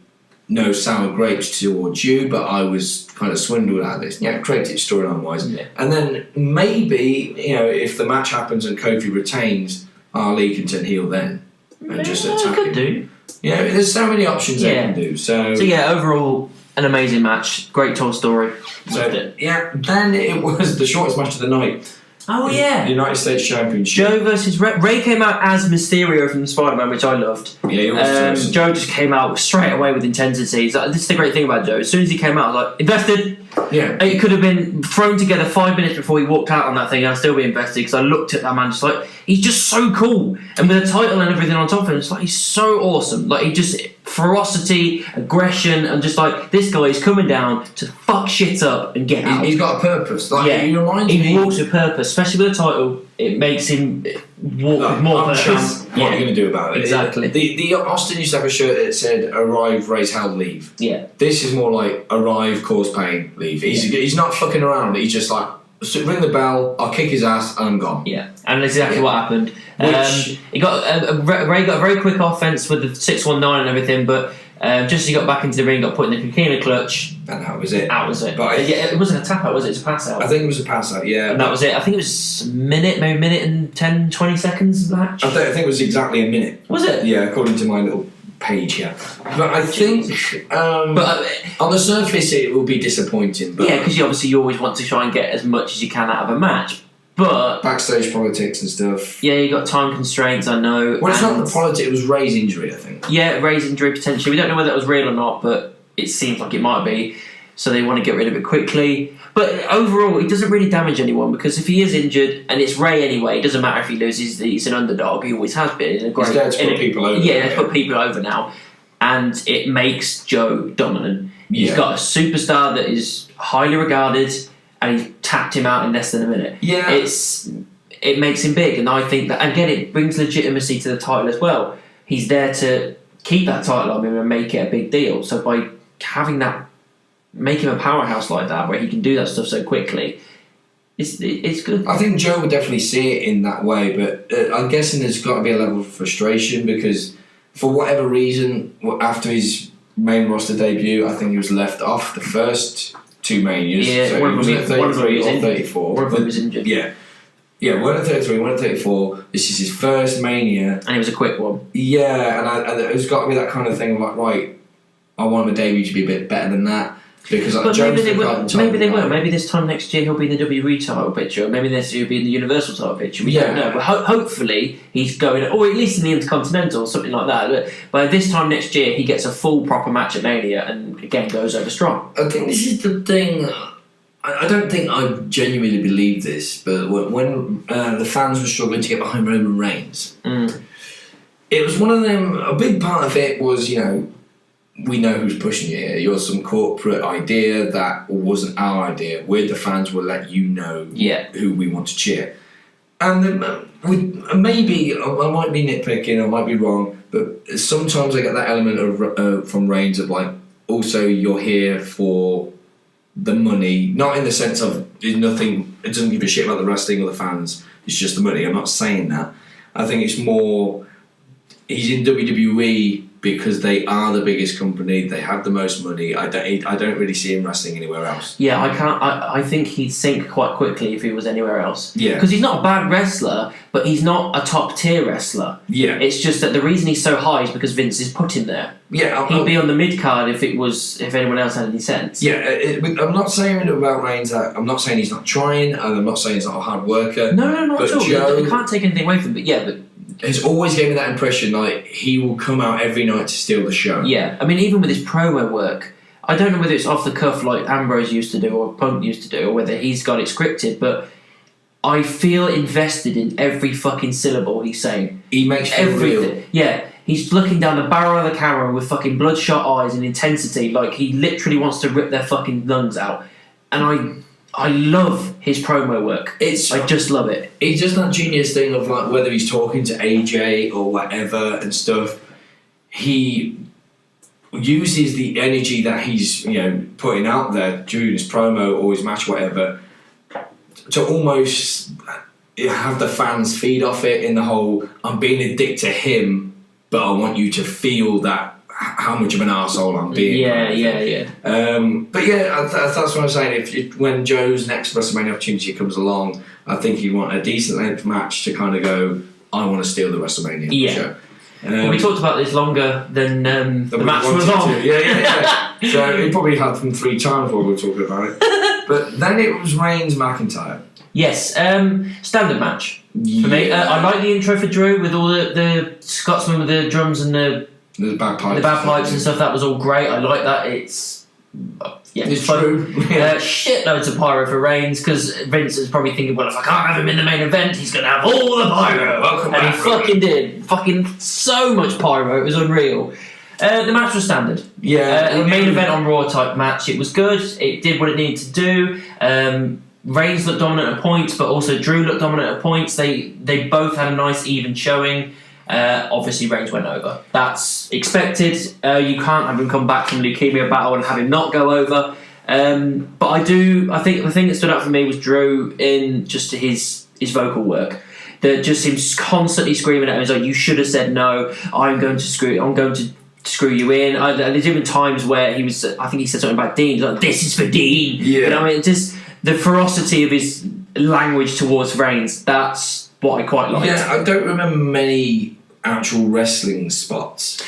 no sour grapes towards you, but I was kind of swindled out of this. Yeah, creative storyline-wise. Yeah. And then maybe, if the match happens and Kofi retains, Ali can turn heel then and just attack him. Do. There's so many options they can do. So yeah, overall, an amazing match. Great told story. Loved it. Yeah, then it was the shortest match of the night. Oh, yeah. The United States Championship. Joe versus Ray. Ray came out as Mysterio from Spider-Man, which I loved. Yeah, he was Joe just came out straight away with intensity. This is the great thing about Joe. As soon as he came out, I was like, invested. Yeah. It could have been thrown together 5 minutes before he walked out on that thing and I'd still be invested because I looked at that man just like, he's just so cool. And with a title and everything on top of him, it's like, he's so awesome. Like, he just, ferocity, aggression, and just like, this guy is coming down to fuck shit up and get out. He's got a purpose. Like, he reminds me. He walks with purpose, especially with a title. It makes him walk with more purpose. What are you going to do about it? Exactly. The Austin used to have a shirt that said, arrive, raise hell, leave. Yeah. This is more like, arrive, cause pain, leave. He's not fucking around. He's just like, ring the bell, I'll kick his ass, and I'm gone. Yeah, and that's exactly what happened. He got Ray got a very quick offense with the 619 and everything, but just as he got back into the ring, got put in the coquina clutch. And that was it. That was it. But it wasn't a tap out, was it? It was a pass out. I think it was a pass out, yeah. And that was it. I think it was a minute and 10, 20 seconds match. I think it was exactly a minute. Was it? Yeah, according to my little page here. But I think on the surface it will be disappointing. But yeah, because you always want to try and get as much as you can out of a match. But backstage politics and stuff. Yeah, you got time constraints, I know. Well, it's not the politics, it was Ray's injury, I think. Yeah, Ray's injury potentially. We don't know whether that was real or not, but it seems like it might be. So they want to get rid of it quickly. But overall, it doesn't really damage anyone because if he is injured, and it's Ray anyway, it doesn't matter if he loses, he's an underdog, he always has been. He's there to put people over. Yeah, let's put people over now. And it makes Joe dominant. He's got a superstar that is highly regarded, and he's tapped him out in less than a minute. Yeah. It makes him big, and I think that, again, it brings legitimacy to the title as well. He's there to keep that title on him and make it a big deal. So by having that, make him a powerhouse like that, where he can do that stuff so quickly, it's good. I think Joe would definitely see it in that way, but I'm guessing there's got to be a level of frustration because for whatever reason, after his main roster debut, I think he was left off the first two Manias. Yeah, so one of them was 34. One of them was injured. Yeah, one at 33, one at 34. This is his first Mania. And it was a quick one. Yeah, and there's got to be that kind of thing of like, right, I want my debut to be a bit better than that. Because but maybe they will. Maybe this time next year he'll be in the WWE title picture. Maybe this year he'll be in the Universal title picture. We don't know. But hopefully he's going, or at least in the Intercontinental or something like that. But by this time next year he gets a full proper match at Mania and again goes over strong. I think this is the thing. I don't think I genuinely believe this, but when the fans were struggling to get behind Roman Reigns, it was one of them. A big part of it was, we know who's pushing you here. You're some corporate idea that wasn't our idea. We're the fans. We'll let you know who we want to cheer. And maybe I might be nitpicking, I might be wrong, but sometimes I get that element of from Reigns of like, also you're here for the money, not in the sense of it doesn't give a shit about the wrestling or the fans. It's just the money. I'm not saying that. I think it's more he's in WWE because they are the biggest company. They have the most money. I don't really see him wrestling anywhere else. Yeah, I can't. I think he'd sink quite quickly if he was anywhere else. Yeah, because he's not a bad wrestler, but he's not a top tier wrestler. Yeah, it's just that the reason he's so high is because Vince has put him there. Yeah, he'd be on the mid card if anyone else had any sense. Yeah, I'm not saying about Reigns that I'm not saying he's not trying, and I'm not saying he's not a hard worker. No, not at all. You can't take anything away from him. But he's always gave me that impression like he will come out every night to steal the show. Yeah, I mean, even with his promo work, I don't know whether it's off the cuff like Ambrose used to do or Punk used to do, or whether he's got it scripted, but I feel invested in every fucking syllable he's saying. He makes everything real. Yeah, he's looking down the barrel of the camera with fucking bloodshot eyes and intensity, like he literally wants to rip their fucking lungs out. And I love his promo work. I just love it. It's just that genius thing of like whether he's talking to AJ or whatever and stuff. He uses the energy that he's putting out there during his promo or his match, whatever, to almost have the fans feed off it in the whole I'm being a dick to him, but I want you to feel that how much of an arsehole I'm being. Yeah. But yeah, that's what I'm saying. When Joe's next WrestleMania opportunity comes along, I think he'd want a decent length match to kind of go, I want to steal the WrestleMania show. We talked about this longer than the match was on. Yeah. So it probably had them 3 times while we were talking about it. But then it was Reigns McIntyre. Yes, standard match for me. I like the intro for Drew with all the Scotsman with the drums and the bagpipes and stuff. That was all great. I like that. It's true. Shitloads of pyro for Reigns because Vince is probably thinking, well, if I can't have him in the main event, he's going to have all the pyro. And he fucking did. Fucking so much pyro. It was unreal. The match was standard. A main event on Raw type match. It was good. It did what it needed to do. Reigns looked dominant at points, but also Drew looked dominant at points. They both had a nice even showing. Obviously Reigns went over. That's expected. You can't have him come back from leukemia battle and have him not go over. But I think the thing that stood out for me was Drew in just his vocal work. That just seems constantly screaming at him. He's like, you should have said no. I'm going to screw you in. There's even times where I think he said something about Dean. He's like, this is for Dean. Yeah. I mean, just the ferocity of his language towards Reigns. That's what I quite liked. Yeah, I don't remember many actual wrestling spots,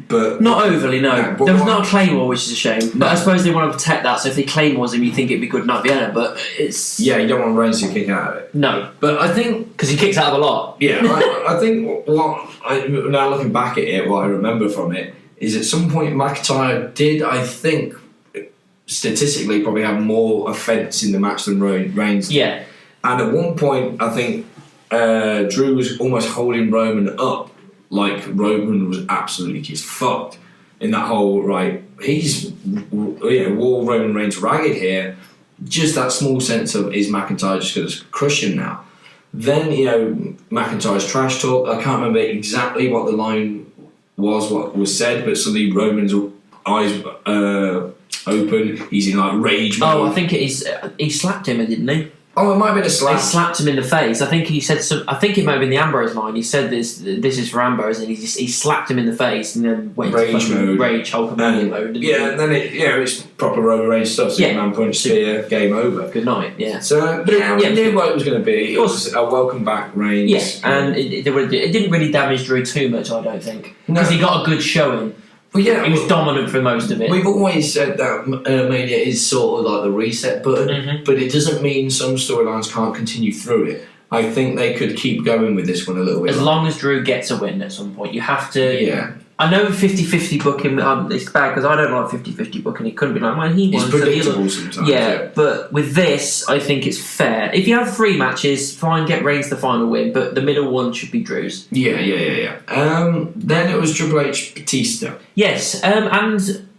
but not overly. No, there was not a Claymore, which is a shame. But I suppose they want to protect that. So if they Claymores him, you think it'd be good Night Vienna. But it's you don't want Reigns to kick out of it. No, but I think because he kicks out of a lot. Yeah, I think now looking back at it, what I remember from it is at some point McIntyre did, I think, statistically probably have more offence in the match than Reigns. Yeah, and at one point I think Drew was almost holding Roman up. Like Roman was absolutely just fucked in that whole he's wore Roman Reigns ragged here. Just that small sense of is McIntyre just going to crush him now? Then McIntyre's trash talk. I can't remember exactly what the line was, what was said, but suddenly Roman's eyes open. He's in rage mode. Oh, I think he slapped him, didn't he? Oh, it might have been a slap. He slapped him in the face. I think he said I think it might have been the Ambrose line. He said this is for Ambrose, and he slapped him in the face, and then went rage mode, rage KofiMania mode. And then it's proper Roman Reigns stuff. Superman punch, spear, game over. Good night. Yeah. So, we knew what it was going to be. It was a welcome back Reigns. Yes, and it didn't really damage Drew too much, I don't think, because he got a good showing. Well, he was dominant for most of it. We've always said that Mania is sort of like the reset button, but it doesn't mean some storylines can't continue through it. I think they could keep going with this one a little bit. As long as Drew gets a win at some point. You have to... Yeah. I know 50-50 booking, it's bad because I don't like 50-50 booking. It couldn't be like, well, he won. It's predictable sometimes. Yeah, but with this, I think it's fair. If you have 3 matches, fine, get Reigns the final win, but the middle one should be Drew's. Yeah. Then it was Triple H Batista. Yes, and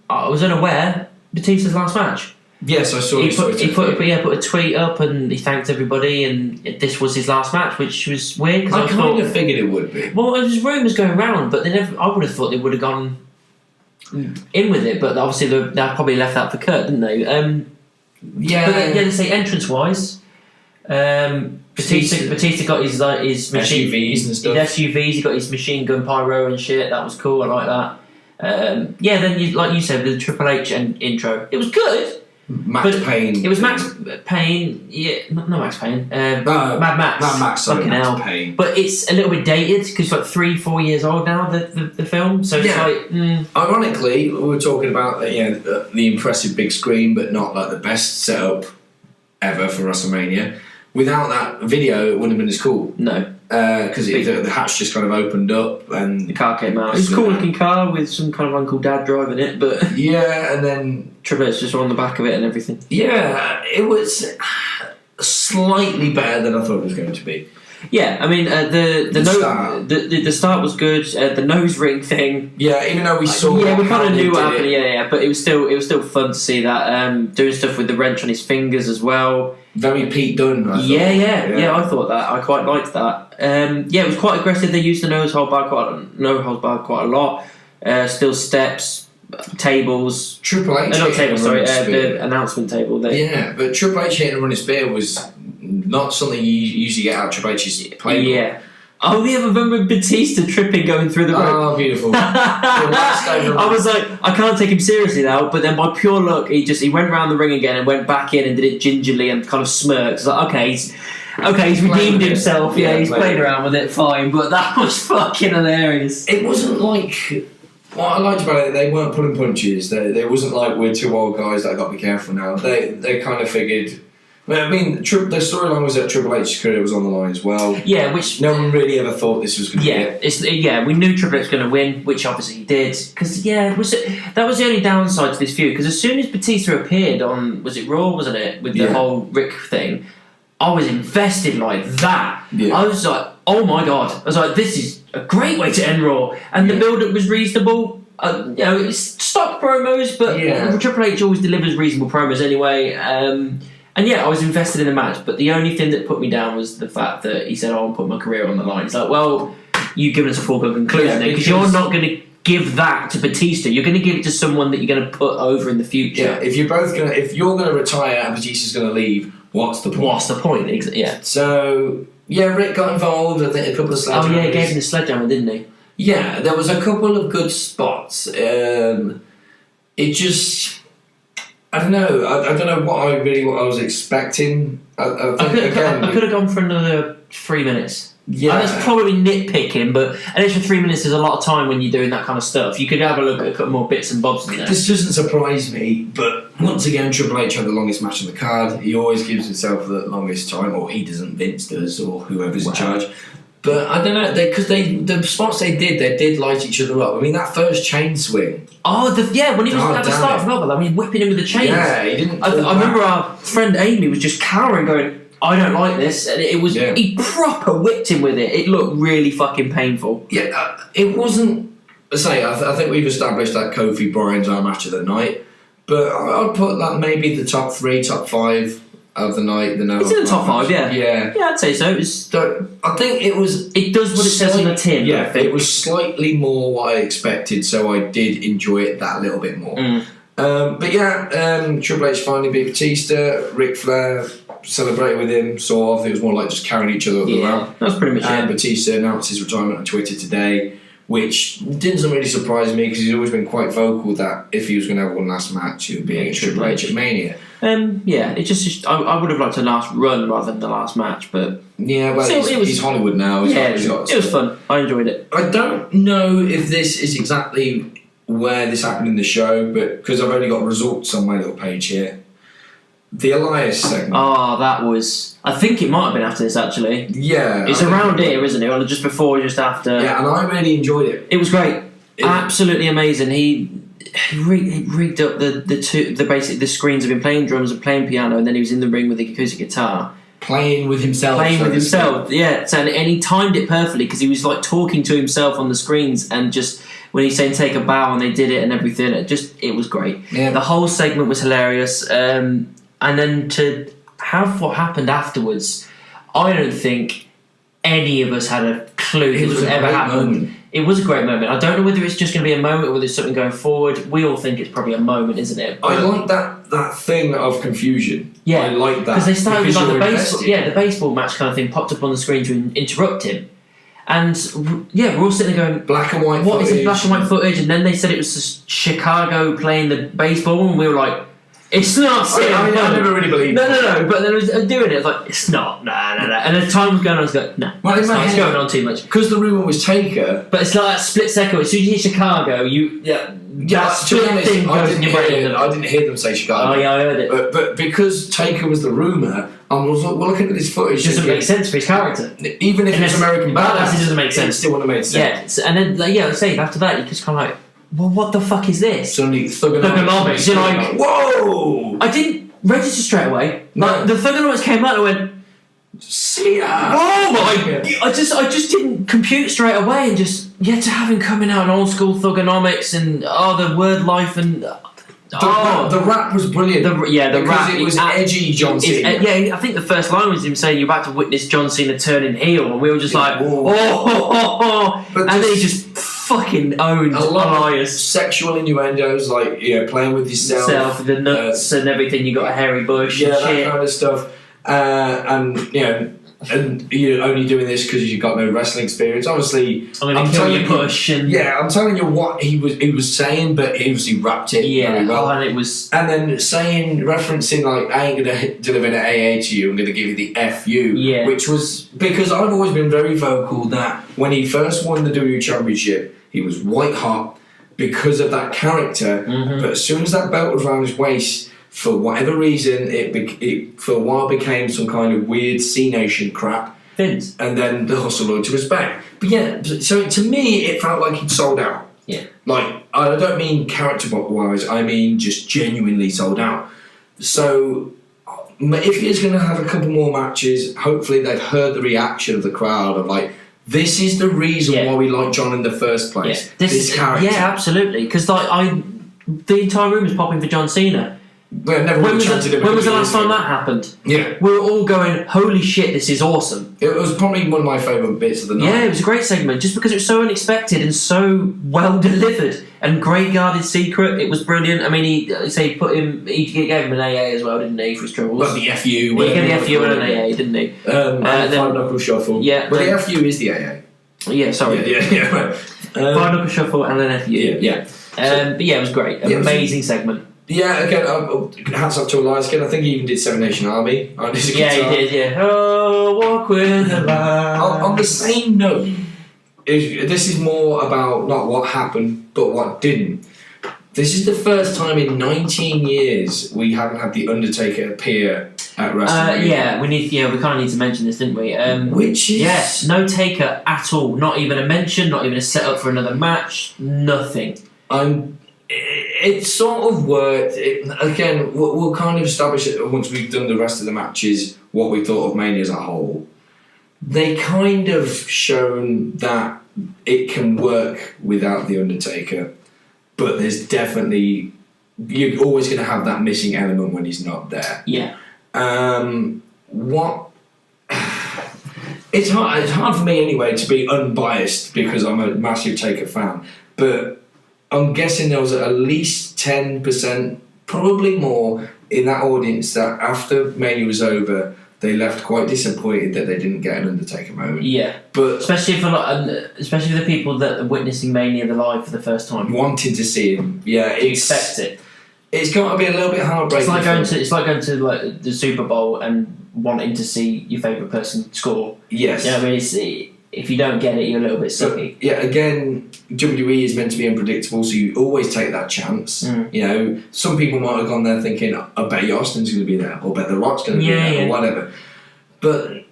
I was unaware Batista's last match. Yes, I saw. He put a tweet up and he thanked everybody, and this was his last match, which was weird. I kind of figured it would be. Well, there's rumours going around, but I would have thought they would have gone in with it, but obviously they probably left that for Kurt, didn't they? But they say entrance wise, Batista got his machine, SUVs and stuff. His SUVs, he got his machine gun pyro and shit. That was cool. I like that. Then like you said, the Triple H intro, it was good. Max Payne. It was Max Payne. Yeah, not Max Payne. Mad Max. Mad Max. Sorry, fucking Max hell. Payne. But it's a little bit dated because it's 3-4 years old now. The film. So it's Ironically, we were talking about the impressive big screen, but not the best setup ever for WrestleMania. Without that video, it wouldn't have been as cool. No. Because the hatch just kind of opened up and the car came out. It's a cool looking car with some kind of Uncle Dad driving it, but and then Triple H just on the back of it and everything. Yeah, it was slightly better than I thought it was going to be. Yeah, I mean the start was good. The nose ring thing. Yeah, even though we saw. Yeah, we kind of knew what happened. Yeah, but it was still fun to see that. Doing stuff with the wrench on his fingers as well. Very Pete Dunne. I Yeah. I thought that. I quite liked that. It was quite aggressive. They used the no holds bar quite a lot. Still steps, tables. Triple H. Not tables. Sorry, the announcement table. But Triple H hitting a running spear was not something you usually get out of Triple H's playbook. Yeah. Oh, yeah, I remember Batista tripping going through the rope. Oh, beautiful. I was like, I can't take him seriously now, but then by pure luck, he went around the ring again and went back in and did it gingerly and kind of smirked. It's like, okay, he's redeemed himself. Yeah, he's played around with it, fine, but that was fucking hilarious. It wasn't like... What I liked about it, they weren't pulling punches. They wasn't like, we're two old guys that I've got to be careful now. They kind of figured... I mean, the storyline was that Triple H's career was on the line as well. Yeah, which... No one really ever thought this was going to be it. We knew Triple H was going to win, which obviously he did. Because, that was the only downside to this feud. Because as soon as Batista appeared on... Was it Raw, wasn't it? With the whole Rick thing. I was invested like that. Yeah. I was like, oh my God. I was like, this is a great way to end Raw. And the build-up was reasonable. It's stock promos, but Triple H always delivers reasonable promos anyway. And I was invested in the match, but the only thing that put me down was the fact that he said, I'll put my career on the line. It's like, well, you've given us a foregone conclusion because you're not going to give that to Batista. You're going to give it to someone that you're going to put over in the future. Yeah, if you're going to retire and Batista's going to leave, what's the point? What's the point? Yeah. So, Rick got involved, I think a couple of sledgehammers. Oh yeah, he gave him the sledgehammer, didn't he? Yeah, there was a couple of good spots. It just... I don't know. I don't know what I was expecting. I could have gone for another 3 minutes. Yeah, and that's probably nitpicking, but an extra 3 minutes is a lot of time when you're doing that kind of stuff. You could have a look at a couple more bits and bobs in there. This doesn't surprise me, but once again, Triple H had the longest match on the card. He always gives himself the longest time, or he doesn't. Vince does, or whoever's in charge. But I don't know, because the spots they did light each other up. I mean, that first chain swing. Oh, when he was at the start, I forgot about that. I mean, whipping him with the chains. Yeah, he didn't. I remember our friend Amy was just cowering, going, I don't like this. And it was, he proper whipped him with it. It looked really fucking painful. Yeah, it wasn't. I think we've established that Kofi Bryan's our match of the night. But I'd put that maybe the top 3, top 5. Of the night, it's in the top 5, yeah. Yeah, I'd say so. I think it was. It does what it says on the tin. Yeah, it was slightly more what I expected, so I did enjoy it that little bit more. Triple H finally beat Batista. Ric Flair celebrated with him, sort of. It was more like just carrying each other up the ramp. That's pretty much it. Batista announced his retirement on Twitter today, which doesn't really surprise me because he's always been quite vocal that if he was going to have one last match, it would be against Triple H at Mania. It just I would have liked a last run rather than the last match, but he's Hollywood now. It was fun. I enjoyed it. I don't know if this is exactly where this happened in the show, but because I've only got results on my little page here. The Elias segment. Oh, that was... I think it might have been after this, actually. Yeah. It's around here, isn't it? Or just before, just after. Yeah, and I really enjoyed it. It was great. Absolutely amazing. He rigged up the screens of him playing drums and playing piano, and then he was in the ring with the acoustic guitar. Playing with himself, yeah. So, and he timed it perfectly because he was like talking to himself on the screens, and just when he's saying take a bow and they did it and everything, it was great. Yeah. The whole segment was hilarious, and then to have what happened afterwards, I don't think any of us had a clue this would ever happen. It was a great moment. I don't know whether it's just going to be a moment or whether it's something going forward. We all think it's probably a moment, isn't it? I like that thing of confusion. Yeah, I like that because they started with like the baseball match kind of thing popped up on the screen to interrupt him, and we're all sitting there going black and white. What is the black and white footage? And then they said it was Chicago playing the baseball, and we were like, it's not. I never really believed. No. But then I was doing it. I was like, it's not. No. And as time was going on, I was like, no. Well, it's going on too much. Because the rumor was Taker. But it's like that split second. As soon as you hear Chicago, that split thing goes in your brain. I didn't hear them say Chicago. Oh yeah, I heard it. But because Taker was the rumor, I was like, well, looking at this footage, it doesn't make sense for his character. Even if it's American Badass, it doesn't make sense. It still wouldn't have made sense. Yeah, and then let's say after that, you just kind of like, well, what the fuck is this? Suddenly, Thugonomics. You're like, whoa! I didn't register straight away. No. Like, the Thugonomics came out and I went, See ya! Oh my! I just didn't compute straight away, and just to have him coming out in old school thugonomics and the word life and the rap was brilliant. The rap. It was edgy John Cena. I think the first line was him saying you're about to witness John Cena turning heel, and we were just like, and then he just fucking owned Elias. Sexual innuendos, like playing with yourself, the nuts and everything. You got a hairy bush, and that shit. kind of stuff. And you're only doing this because you've got no wrestling experience. Obviously, I'm telling you, push. And I'm telling you what he was saying, but he obviously wrapped it very well. And it was, and then referencing like, I ain't gonna deliver the AA to you. I'm gonna give you the FU, which was because I've always been very vocal that when he first won the WWE Championship, he was white hot because of that character. Mm-hmm. But as soon as that belt was around his waist, for whatever reason, it for a while became some kind of weird C Nation crap. Vince. And then the hustle lord to his back. But so to me, it felt like he'd sold out. Yeah. Like, I don't mean character-wise, I mean just genuinely sold out. So, if he's going to have a couple more matches, hopefully they've heard the reaction of the crowd of like, this is the reason why we like John in the first place. Yeah. This character. Yeah, absolutely. Because the entire room was popping for John Cena. When was the last time that happened? Yeah. We were all going, holy shit, this is awesome. It was probably one of my favourite bits of the night. Yeah, it was a great segment, just because it was so unexpected and so well delivered and great guarded secret. It was brilliant. I mean, he gave him an AA as well, didn't he, for his troubles? Well, the FU. He gave the FU and an AA, didn't he? And Five Knuckle Shuffle. Yeah. But the FU is the AA. Yeah, sorry. Yeah. Five Knuckle Shuffle and an FU. Yeah. But it was great. Amazing segment. Yeah, again, hats off to Elias again. I think he even did Seven Nation Army on his guitar. He did, Oh, walk with the line. On the same note, this is more about not what happened, but what didn't. This is the first time in 19 years we haven't had The Undertaker appear at WrestleMania. we kind of need to mention this, didn't we? Which is... Yes, no Taker at all. Not even a mention, not even a set-up for another match, nothing. It sort of worked. Again, we'll kind of establish it once we've done the rest of the matches, what we thought of Mania as a whole. They kind of shown that it can work without The Undertaker, but there's definitely... You're always going to have that missing element when he's not there. Yeah. It's hard for me anyway to be unbiased because I'm a massive Taker fan, but I'm guessing there was at least 10%, probably more, in that audience that after Mania was over, they left quite disappointed that they didn't get an Undertaker moment. Yeah, but especially for the people that are witnessing Mania live for the first time, wanting to see him. Yeah, expect it. It's got to be a little bit heartbreaking. It's like going to like the Super Bowl and wanting to see your favourite person score. Yes. You know what I mean? If you don't get it, you're a little bit sucky. Yeah, again, WWE is meant to be unpredictable, so you always take that chance. You know, some people might have gone there thinking, I bet Austin's going to be there, or I bet The Rock's going to be there, or whatever. But,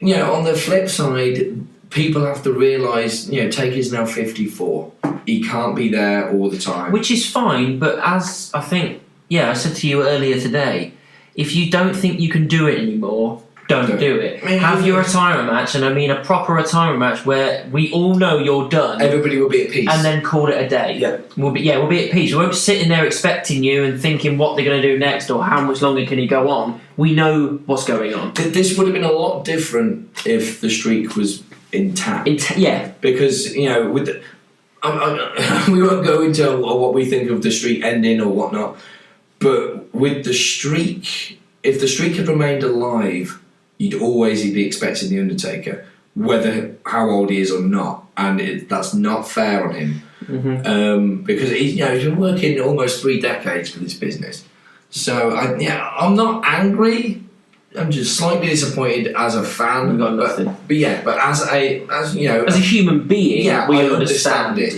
on the flip side, people have to realise, Taker's now 54. He can't be there all the time. Which is fine, but as I think, I said to you earlier today, if you don't think you can do it anymore, don't do it. Have your retirement match, and I mean a proper retirement match where we all know you're done. Everybody will be at peace. And then call it a day. Yeah. We'll be at peace. We won't be sitting there expecting you and thinking what they're going to do next or how much longer can he go on. We know what's going on. This would have been a lot different if the streak was intact. Because, with the... we won't go into what we think of the streak ending or whatnot, but with the streak, if the streak had remained alive, you'd always be expecting The Undertaker, whether how old he is or not, and that's not fair on him. Because he's been working almost 3 decades for this business. So I'm not angry. I'm just slightly disappointed as a fan. We've got nothing. But as a human being, we understand it.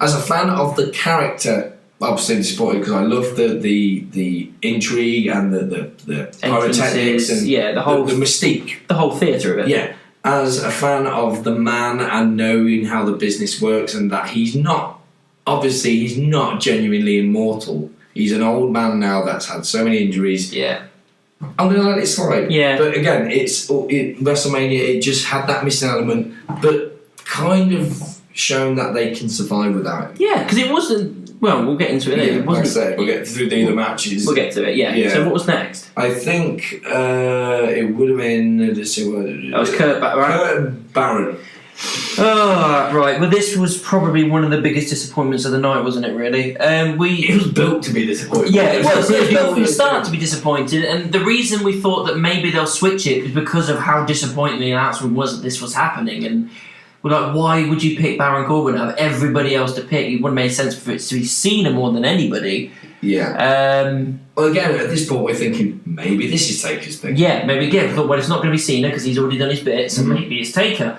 As a fan of the character, obviously disappointed because I love the intrigue and the pyrotechnics and the mystique, the whole theatre of it. Yeah, as a fan of the man and knowing how the business works and that he's not genuinely immortal. He's an old man now that's had so many injuries. Yeah. I'm going to let it slide. Yeah. But again, WrestleMania, it just had that missing element, but kind of shown that they can survive without it. Yeah, because it wasn't... Well, we'll get into it later. Yeah, It wasn't, like I said, we'll get through the matches. We'll get to it, yeah. So what was next? I think it would have been... Let's see what... That was Kurt Baron. Oh, right. Well, this was probably one of the biggest disappointments of the night, wasn't it, really? It was built to be disappointed. Yeah, it was. It was built from the start to be disappointed, and the reason we thought that maybe they'll switch it was because of how disappointing the announcement was that this was happening, and we're like, why would you pick Baron Corbin out of everybody else to pick? It would have made sense for it to be Cena more than anybody. Yeah. Well, again, at this point, we're thinking maybe this is Taker's thing. Yeah, maybe again. We thought, well, it's not going to be Cena because he's already done his bit, so maybe it's Taker.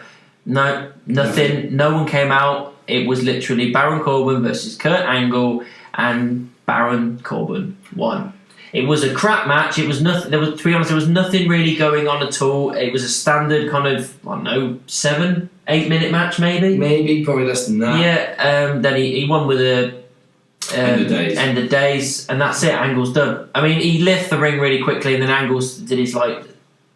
No, nothing. No one came out. It was literally Baron Corbin versus Kurt Angle, and Baron Corbin won. It was a crap match. It was nothing. To be honest, there was nothing really going on at all. It was a standard kind of 7-8 minute match, maybe. Maybe probably less than that. Yeah. Then he won with a end of days, and that's it. Angle's done. I mean, he left the ring really quickly, and then Angle's did his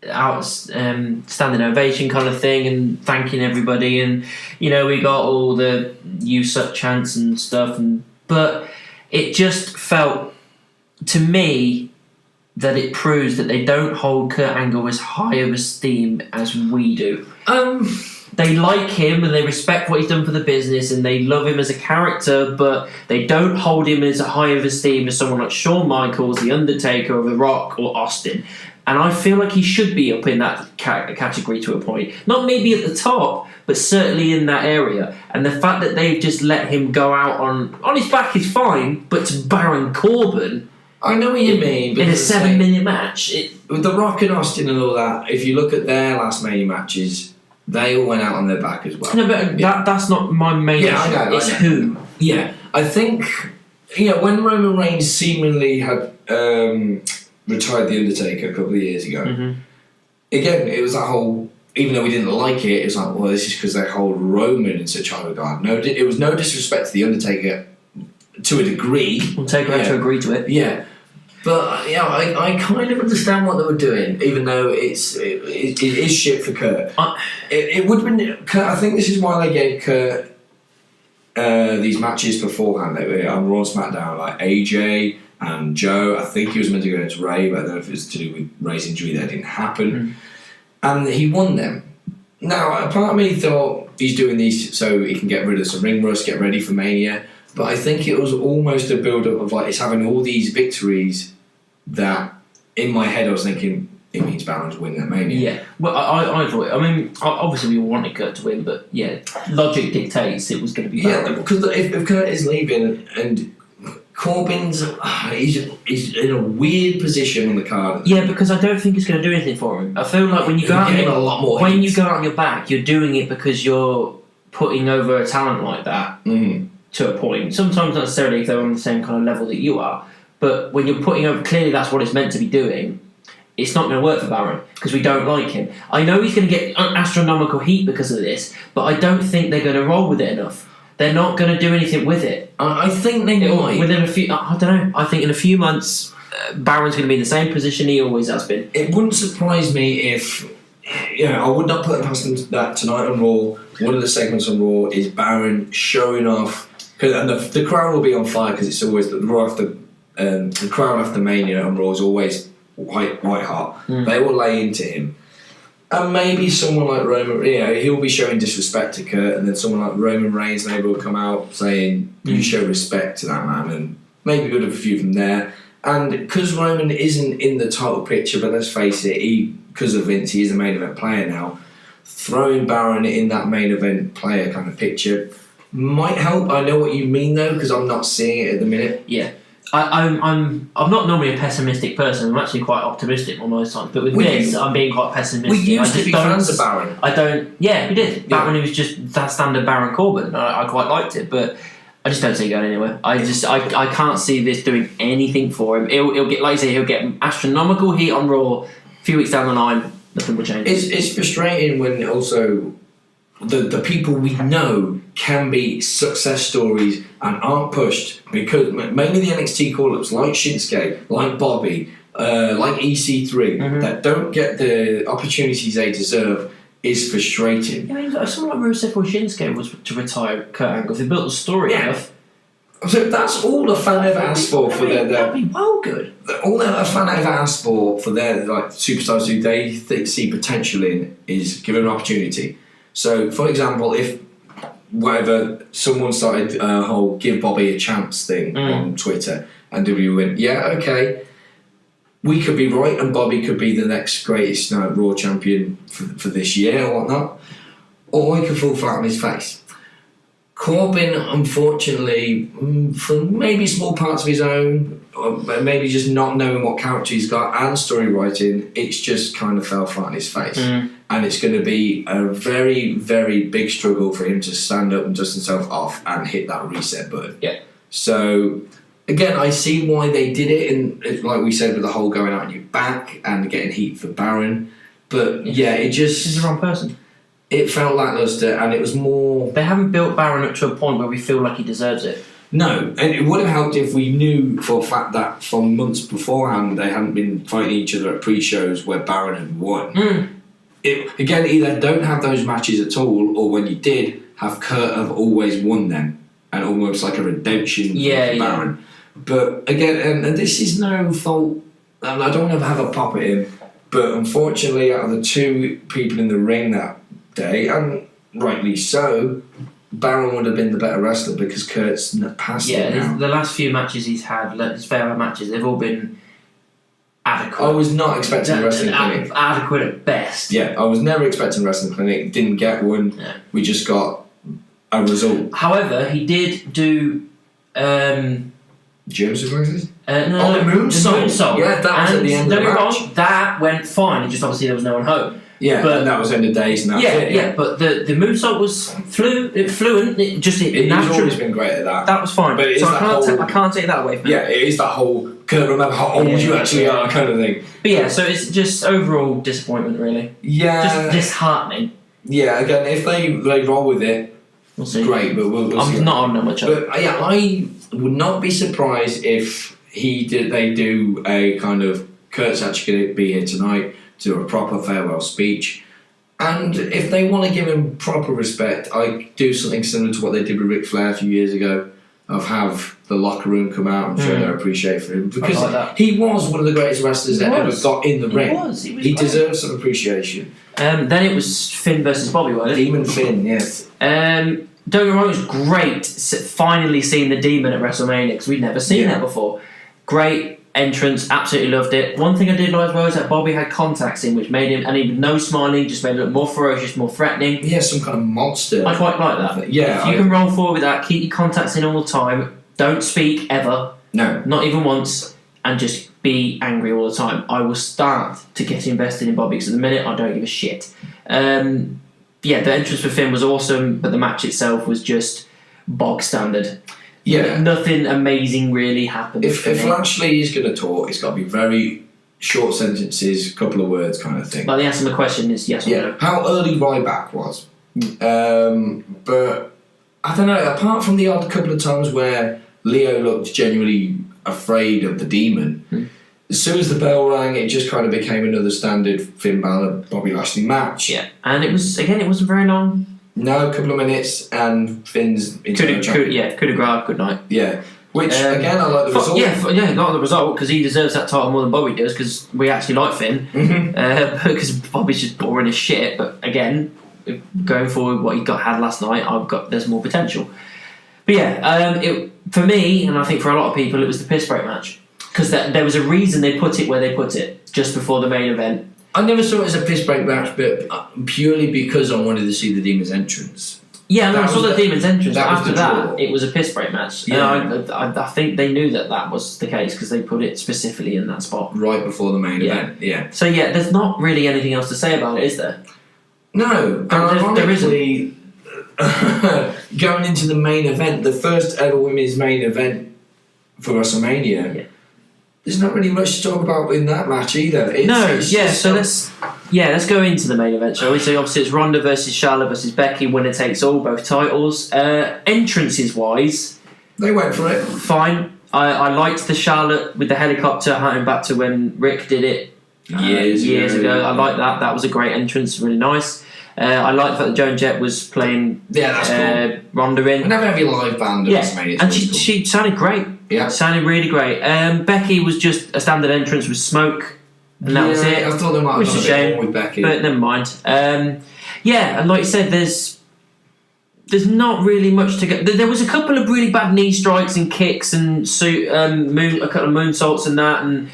standing ovation kind of thing and thanking everybody, and we got all the "you suck" chants and stuff, but it just felt to me that it proves that they don't hold Kurt Angle as high of esteem as we do. They like him and they respect what he's done for the business and they love him as a character, but they don't hold him as a high of esteem as someone like Shawn Michaels, The Undertaker, or The Rock, or Austin. And I feel like he should be up in that category to a point. Not maybe at the top, but certainly in that area. And the fact that they've just let him go out on his back is fine, but to Baron Corbin... I know what you mean. In a 7-minute match. With The Rock and Austin and all that, if you look at their last Mania matches, they all went out on their back as well. No, but that's not my main issue. I know. It's who. Yeah, I think... when Roman Reigns seemingly had... retired The Undertaker a couple of years ago. Mm-hmm. Again, it was that whole... Even though we didn't like it, it was like, well, this is because they hold Roman in such high regard. No, it was no disrespect to The Undertaker to a degree. We'll take her to agree to it. Yeah. But, I kind of understand what they were doing, even though it is shit for Kurt. It would have been... Kurt, I think this is why they gave Kurt these matches beforehand. They were on Raw SmackDown, like AJ... and Joe, I think he was meant to go into Ray, but I don't know if it was to do with Ray's injury. That didn't happen. And he won them. Now, a part of me thought he's doing these so he can get rid of some ring rust, get ready for Mania. But I think it was almost a build-up of it's having all these victories that, in my head, I was thinking, it means Baron's win that Mania. Yeah. Well, I thought... I mean, obviously we wanted Kurt to win, but yeah, logic dictates it was going to be Baron. Yeah, because if Kurt is leaving and... Corbin's he's in a weird position on the card. Yeah, because I don't think it's going to do anything for him. I feel like when you go out you go out on your back, you're doing it because you're putting over a talent like that to a point. Sometimes not necessarily if they're on the same kind of level that you are, but when you're putting over, clearly that's what it's meant to be doing. It's not going to work for Baron because we don't like him. I know he's going to get astronomical heat because of this, but I don't think they're going to roll with it enough. They're not going to do anything with it. I think they might. Within a few... I don't know. I think in a few months, Baron's going to be in the same position he always has been. It wouldn't surprise me if... I would not put it past them that tonight on Raw, one of the segments on Raw is Baron showing off... And the crowd will be on fire because it's always... The crowd after Mania on Raw is always white hot. They will lay into him. And maybe someone like Roman, he'll be showing disrespect to Kurt, and then someone like Roman Reigns maybe will come out saying, you show respect to that man, and maybe we'll have a few from there. And because Roman isn't in the title picture, but let's face it, because of Vince, he is a main event player now, throwing Baron in that main event player kind of picture might help. I know what you mean, though, because I'm not seeing it at the minute. Yeah. I'm not normally a pessimistic person. I'm actually quite optimistic on most times, but with this, I'm being quite pessimistic. We used to be fans of Baron. Yeah, we did. Baron, who was just that standard Baron Corbin. I quite liked it, but I just don't see it going anywhere. I can't see this doing anything for him. He'll get, like you say, he'll get astronomical heat on Raw. A few weeks down the line, nothing will change. It's frustrating when also the people we know can be success stories and aren't pushed because mainly the NXT call-ups like Shinsuke, like Bobby, like EC3, that don't get the opportunities they deserve is frustrating. Yeah, I mean, someone like Rusev or Shinsuke was to retire Kurt Angle. If they built the story enough. So that's all the fan ever asked for their. That'd be well good. All a fan ever asked for their like superstars who they see potential in is given an opportunity. So, for example, if whatever someone started a whole "give Bobby a chance" thing on Twitter, and WWE went, yeah, okay, we could be right, and Bobby could be the next greatest Raw champion for this year or whatnot, or he could fall flat on his face. Corbin, unfortunately, for maybe small parts of his own, or maybe just not knowing what character he's got and story writing, it's just kind of fell flat on his face. And it's going to be a very, very big struggle for him to stand up and dust himself off and hit that reset button. Yeah. So, again, I see why they did it, and like we said, with the whole going out on your back and getting heat for Baron. But yeah, it just... He's the wrong person. It felt lackluster, and it was more... They haven't built Baron up to a point where we feel like he deserves it. No, and it would have helped if we knew for a fact that from months beforehand they hadn't been fighting each other at pre-shows where Baron had won. Again, either don't have those matches at all, or when you did, have Kurt have always won them, and almost like a redemption for Baron. But again, and this is no fault, and I don't want to have a pop at him, but unfortunately out of the two people in the ring that day, and rightly so, Baron would have been the better wrestler because Kurt's past it now. The last few matches he's had, his farewell matches, they've all been adequate. I was not expecting a wrestling clinic. Adequate at best. Yeah, I was never expecting a wrestling clinic. Didn't get one. Yeah. We just got a result. However, he did do... German suplexes? The moonsault. Yeah, that was at the end of the match. That went fine. Just obviously there was no one home. Yeah, but that was end of days and that's it. Yeah, but the moonsault was fluent. He's always been great at that. That was fine. But so I can't take that away from him. Yeah, it is that whole can't remember how old you actually are kind of thing. But yeah, so it's just overall disappointment really. Yeah. Just disheartening. Yeah, again, if they roll with it, we'll see. Great, but we'll see. I'm not on that much. But yeah, I would not be surprised if they do a kind of Kurt's actually going to be here tonight, do a proper farewell speech, and if they want to give him proper respect, I do something similar to what they did with Ric Flair a few years ago, of have the locker room come out and show their appreciation for him, because he was one of the greatest wrestlers that ever got in the ring. He deserves some appreciation. Then it was Finn versus Bobby, wasn't it? Demon Finn, yes. Don't get me wrong, it was great finally seeing the Demon at WrestleMania, because we'd never seen that before. Great entrance, absolutely loved it. One thing I did like as well is that Bobby had contacts in, which made him, and he with no smiling, just made him look more ferocious, more threatening. Yeah, some kind of monster. I quite like that. Yeah, if you can roll forward with that, keep your contacts in all the time, don't speak ever, no, not even once, and just be angry all the time, I will start to get invested in Bobby, because at the minute I don't give a shit. The entrance for Finn was awesome, but the match itself was just bog standard. Yeah, nothing amazing really happened. If Lashley is going to talk, it's got to be very short sentences, couple of words, kind of thing. Like the answer to the question is yes or no. How early Ryback was, but I don't know. Apart from the odd couple of times where Leo looked genuinely afraid of the Demon, as soon as the bell rang, it just kind of became another standard Finn Balor Bobby Lashley match. Yeah, and it wasn't very long. No, a couple of minutes, and Finn's could have grabbed good night. Yeah, which again I like the result. He got the result because he deserves that title more than Bobby does, because we actually like Finn. Because Bobby's just boring as shit. But again, going forward, what he had last night, there's more potential. But yeah, for me, and I think for a lot of people, it was the piss break match, because there was a reason they put it where they put it just before the main event. I never saw it as a piss break match, but purely because I wanted to see the Demon's entrance. Yeah, I saw the Demon's entrance. After that, it was a piss break match. Yeah. I think they knew that was the case, because they put it specifically in that spot. Right before the main event, yeah. So yeah, there's not really anything else to say about it, is there? No. There isn't. Going into the main event, the first ever women's main event for WrestleMania, there's not really much to talk about in that match either. Let's go into the main event, shall we? So obviously it's Ronda versus Charlotte versus Becky, winner takes all, both titles. Entrances wise, they went for it. Fine. I liked the Charlotte with the helicopter hunting back to when Rick did it years ago. I like that. That was a great entrance, really nice. I like that Joan Jett was playing that's cool. Ronda in. Whenever have your live band at WrestleMania. And she sounded great. Yeah. Sounded really great. Becky was just a standard entrance with smoke, and that was it. I thought they might have done a bit more with Becky. But never mind. And like you said, there's not really much to go. There was a couple of really bad knee strikes and kicks and a couple of moonsaults and that, and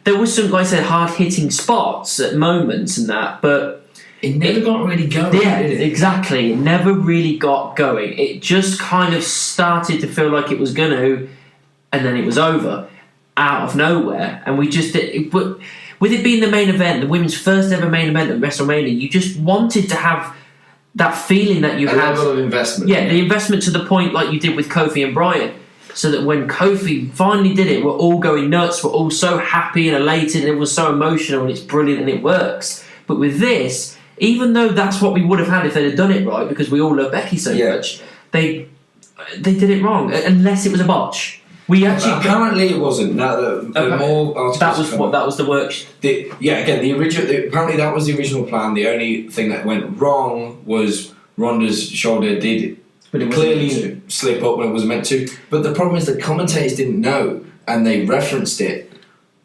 there was some, like I said, hard-hitting spots at moments and that, but it never got really going, did it? Exactly. It never really got going. It just kind of started to feel like it was going to, and then it was over, out of nowhere. And we just... with it being the main event, the women's first ever main event at WrestleMania, you just wanted to have that feeling that you had... A level of investment. Yeah, the investment to the point like you did with Kofi and Bryan. So that when Kofi finally did it, we're all going nuts, we're all so happy and elated, and it was so emotional, and it's brilliant, and it works. But with this... Even though that's what we would have had if they'd have done it right, because we all love Becky so much, they did it wrong, unless it was a botch. Apparently it wasn't. That was the work. Apparently that was the original plan. The only thing that went wrong was Ronda's shoulder did clearly slip up when it wasn't meant to. But the problem is the commentators didn't know, and they referenced it.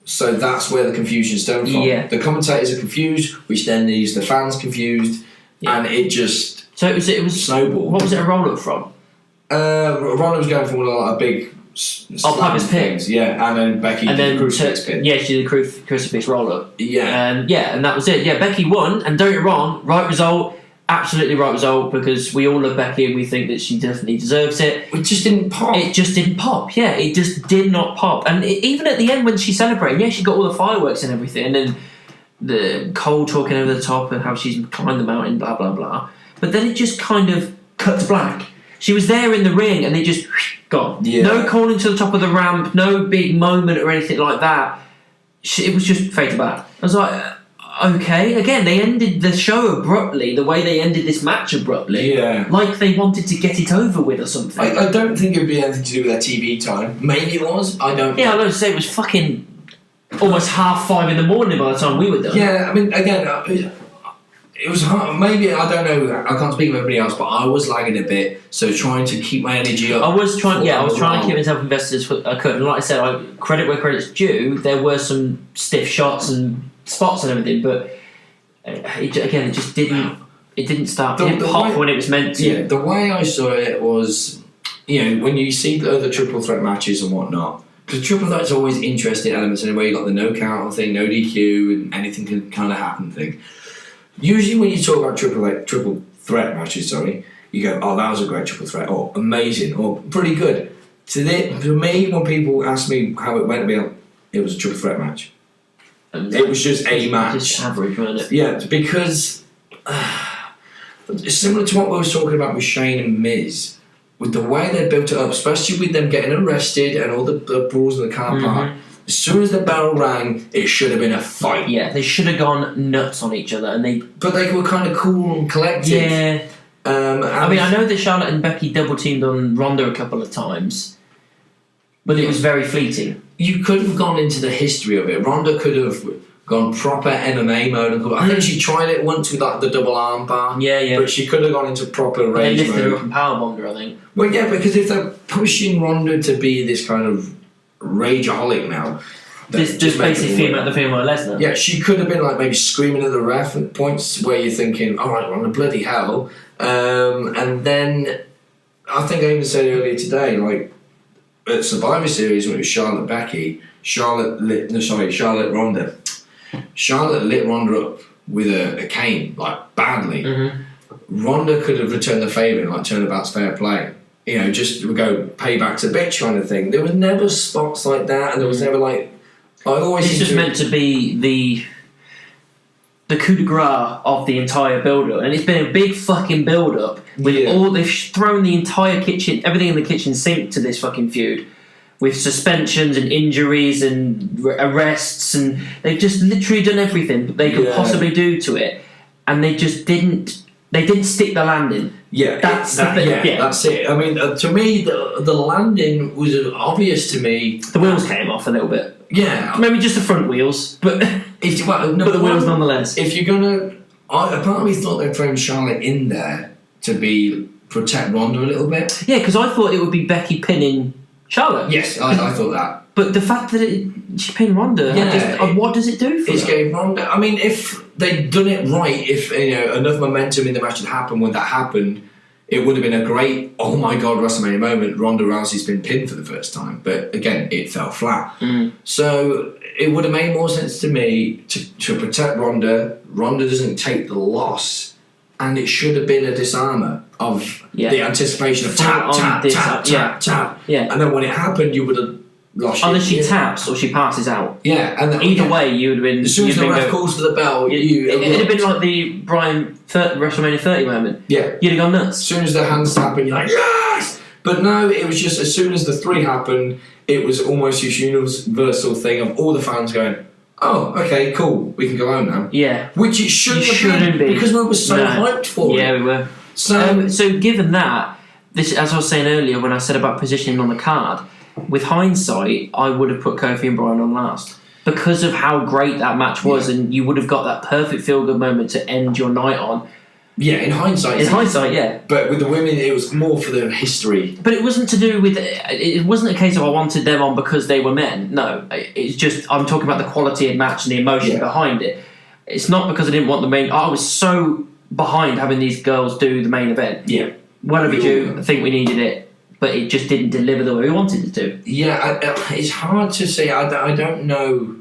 So that's where the confusion stemmed from. Yeah. The commentators are confused, which then leaves the fans confused, and it just it was snowballed. What was it a roll up from? Ronda was going for one of a big Piper's Pit. Yeah, and then Becky did the crucifix pin. Yeah, she did the crucifix roll up. Yeah. And that was it. Yeah, Becky won, and don't get me wrong, right result. Absolutely right result, because we all love Becky and we think that she definitely deserves it. It just didn't pop. It just didn't pop. Yeah, it just did not pop. And even at the end when she celebrated, she got all the fireworks and everything, and the Cole talking over the top and how she's climbed the mountain, blah blah blah. But then it just kind of cut to black. She was there in the ring and they just gone. Yeah. No calling to the top of the ramp, no big moment or anything like that. It was just fade to black. I was like, okay. Again, they ended the show abruptly, the way they ended this match abruptly. Yeah. Like they wanted to get it over with or something. I don't think it would be anything to do with their TV time. Maybe it was. I don't know. Yeah, I was going to say it was fucking almost 5:30 in the morning by the time we were done. Yeah, I mean, again, it was hard. Maybe, I don't know, I can't speak for everybody else, but I was lagging a bit, so trying to keep my energy up. I was trying to keep myself invested as I could, and like I said, credit where credit's due, there were some stiff shots and spots and everything, but it just didn't. It didn't start. It didn't pop when it was meant to. Yeah, the way I saw it was, when you see the other triple threat matches and whatnot, because triple threat's always interesting elements in a way. You got the no count thing, no DQ, and anything can kind of happen thing. Usually, when you talk about triple threat matches, you go, "Oh, that was a great triple threat," or "amazing," or "pretty good." To me, when people ask me how it went, it was a triple threat match. It was just a match. Just average, wasn't it? Yeah, because it's similar to what we were talking about with Shane and Miz, with the way they built it up, especially with them getting arrested and all the brawls in the car park. As soon as the bell rang, it should have been a fight. Yeah, they should have gone nuts on each other, but they were kind of cool and collected. Yeah. I know that Charlotte and Becky double teamed on Ronda a couple of times, but it was very fleeting. You could have gone into the history of it. Ronda could have gone proper MMA mode. I think she tried it once with the double arm bar. Yeah. But she could have gone into proper rage mode. They lifted her up and powerbombed her, I think. Well, yeah, because if they're pushing Ronda to be this kind of rageaholic now, just basically the female Lesnar. Yeah, she could have been maybe screaming at the ref at points where you're thinking, all right, Ronda, bloody hell. And then I think I even said earlier today, at Survivor Series when it was Charlotte Becky, Charlotte lit Ronda. Charlotte lit Ronda up with a cane, badly. Mm-hmm. Ronda could have returned the favour and turnabout's fair play. Just go payback to bitch kind of thing. There was never spots like that, and there was never This was meant to be the coup de grace of the entire build-up, and it's been a big fucking build-up with all they've thrown the entire kitchen, everything in the kitchen sink to this fucking feud, with suspensions and injuries and arrests, and they've just literally done everything they could possibly do to it, and they just didn't They didn't stick the landing. Yeah, that's it. I mean, to me, the landing was obvious to me. The wheels came off a little bit. Yeah, maybe just the front wheels, but but the wheels nonetheless. If you're gonna, a part of me thought they'd thrown Charlotte in there to protect Ronda a little bit. Yeah, because I thought it would be Becky pinning Charlotte. Yes, I thought that. But the fact that she pinned Ronda, what does it do for her? It gave Ronda. I mean, if they'd done it right, if enough momentum in the match had happened when that happened, it would have been a great, oh my god, WrestleMania moment. Ronda Rousey's been pinned for the first time, but again, it fell flat. So it would have made more sense to me to protect Ronda. Ronda doesn't take the loss, and it should have been a disarmer of the anticipation of tap, tap. Yeah. And then when it happened, you would have lost. Either she taps or she passes out. Yeah, and either way, you would have been. As soon as the ref calls for the bell, it'd have been like the Bryan WrestleMania 30 moment. Yeah, you'd have gone nuts. As soon as the hands happen, you're like yes. But no, it was just as soon as the 3 happened, it was almost this universal thing of all the fans going, "Oh, okay, cool, we can go home now." Yeah, which it shouldn't be because we were so hyped for it. Yeah, we were. So given that, this, as I was saying earlier when I said about positioning on the card, with hindsight, I would have put Kofi and Bryan on last because of how great that match was, and you would have got that perfect feel-good moment to end your night on. Yeah, in hindsight. Yeah. But with the women, it was more for the history. But it wasn't to do with... It wasn't a case of I wanted them on because they were men. No, it's just... I'm talking about the quality of match and the emotion behind it. It's not because I didn't want the main... I was so behind having these girls do the main event. Yeah. Well overdue. I think we needed it. But it just didn't deliver the way we wanted it to. Yeah, it's hard to say. I don't know.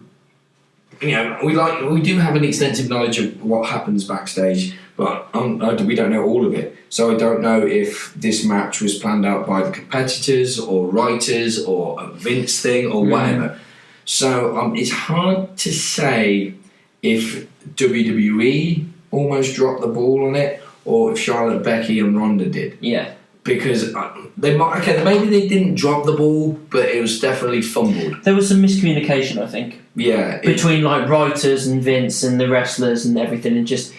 We do have an extensive knowledge of what happens backstage, but we don't know all of it. So I don't know if this match was planned out by the competitors or writers or a Vince thing or whatever. So it's hard to say if WWE almost dropped the ball on it or if Charlotte, Becky and Ronda did. Yeah. Because maybe they didn't drop the ball, but it was definitely fumbled. There was some miscommunication, I think. Yeah. Between like writers and Vince and the wrestlers and everything, and just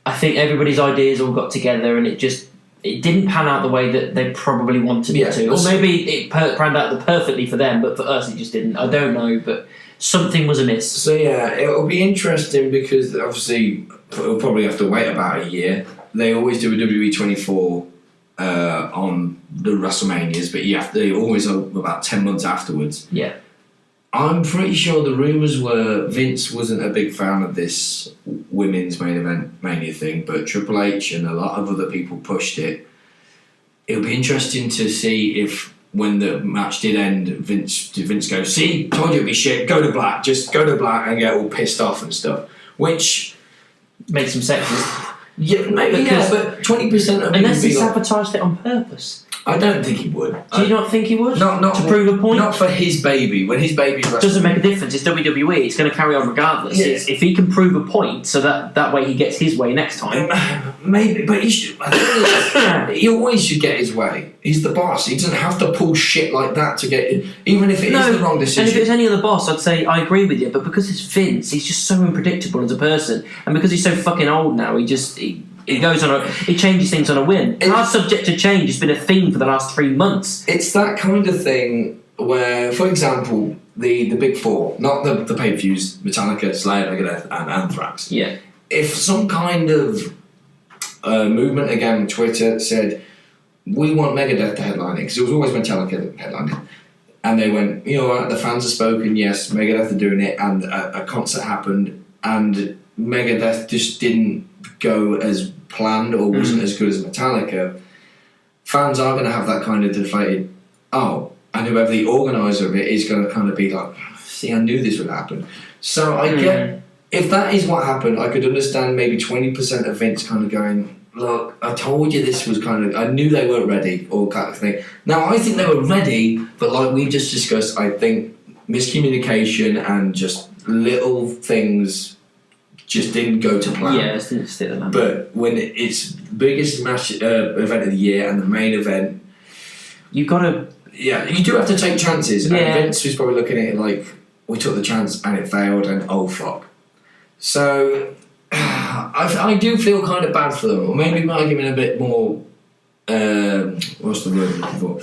I think everybody's ideas all got together, and it didn't pan out the way that they probably wanted it to. Or maybe it panned out perfectly for them, but for us it just didn't. I don't know, but something was amiss. So yeah, it'll be interesting because obviously we'll probably have to wait about a year. They always do a WWE 24 on the WrestleManias, but they always are about 10 months afterwards. Yeah. I'm pretty sure the rumours were Vince wasn't a big fan of this women's main event Mania thing, but Triple H and a lot of other people pushed it. It'll be interesting to see if when the match did end, did Vince go, "See, told you it'd be shit, go to black, just go to black," and get all pissed off and stuff, which makes him sexist. Yeah, maybe, but 20% of unless he sabotaged it on purpose. I don't think he would. Do you not think he would? Not to prove a point? Not for his baby. When his baby's wrestling. Doesn't make a difference. It's WWE. It's going to carry on regardless. Yeah. If he can prove a point, so that way he gets his way next time. Maybe, but he always should get his way. He's the boss. He doesn't have to pull shit like that to get it, even if it is the wrong decision. And if it was any other boss, I'd say I agree with you. But because it's Vince, he's just so unpredictable as a person, and because he's so fucking old now, he goes on he changes things on a whim. Our subject to change has been a theme for the last 3 months. It's that kind of thing where, for example, the big four, not the pay-per-views, Metallica, Slayer, Megadeth, and Anthrax. Yeah. If some kind of movement again, Twitter said, "We want Megadeth to headline it," because it was always Metallica headlining, and they went, the fans have spoken, yes, Megadeth are doing it, and a concert happened, and Megadeth just didn't go as planned or wasn't as good as Metallica, fans are going to have that kind of deflated, and whoever the organiser of it is going to kind of be like, see, I knew this would happen. So I get, if that is what happened, I could understand maybe 20% of Vince kind of going, look, I told you this was kind of, I knew they weren't ready, or kind of thing. Now, I think they were ready, but like we just discussed, I think miscommunication and just little things just didn't go to plan. Yeah, it didn't stick the land. But when it's the biggest match event of the year and the main event, you've got to... Yeah, you do have to take chances. Yeah. And Vince was probably looking at it like, we took the chance and it failed and oh fuck. So I do feel kind of bad for them, or maybe might give it a bit more. What's the word I'm looking for?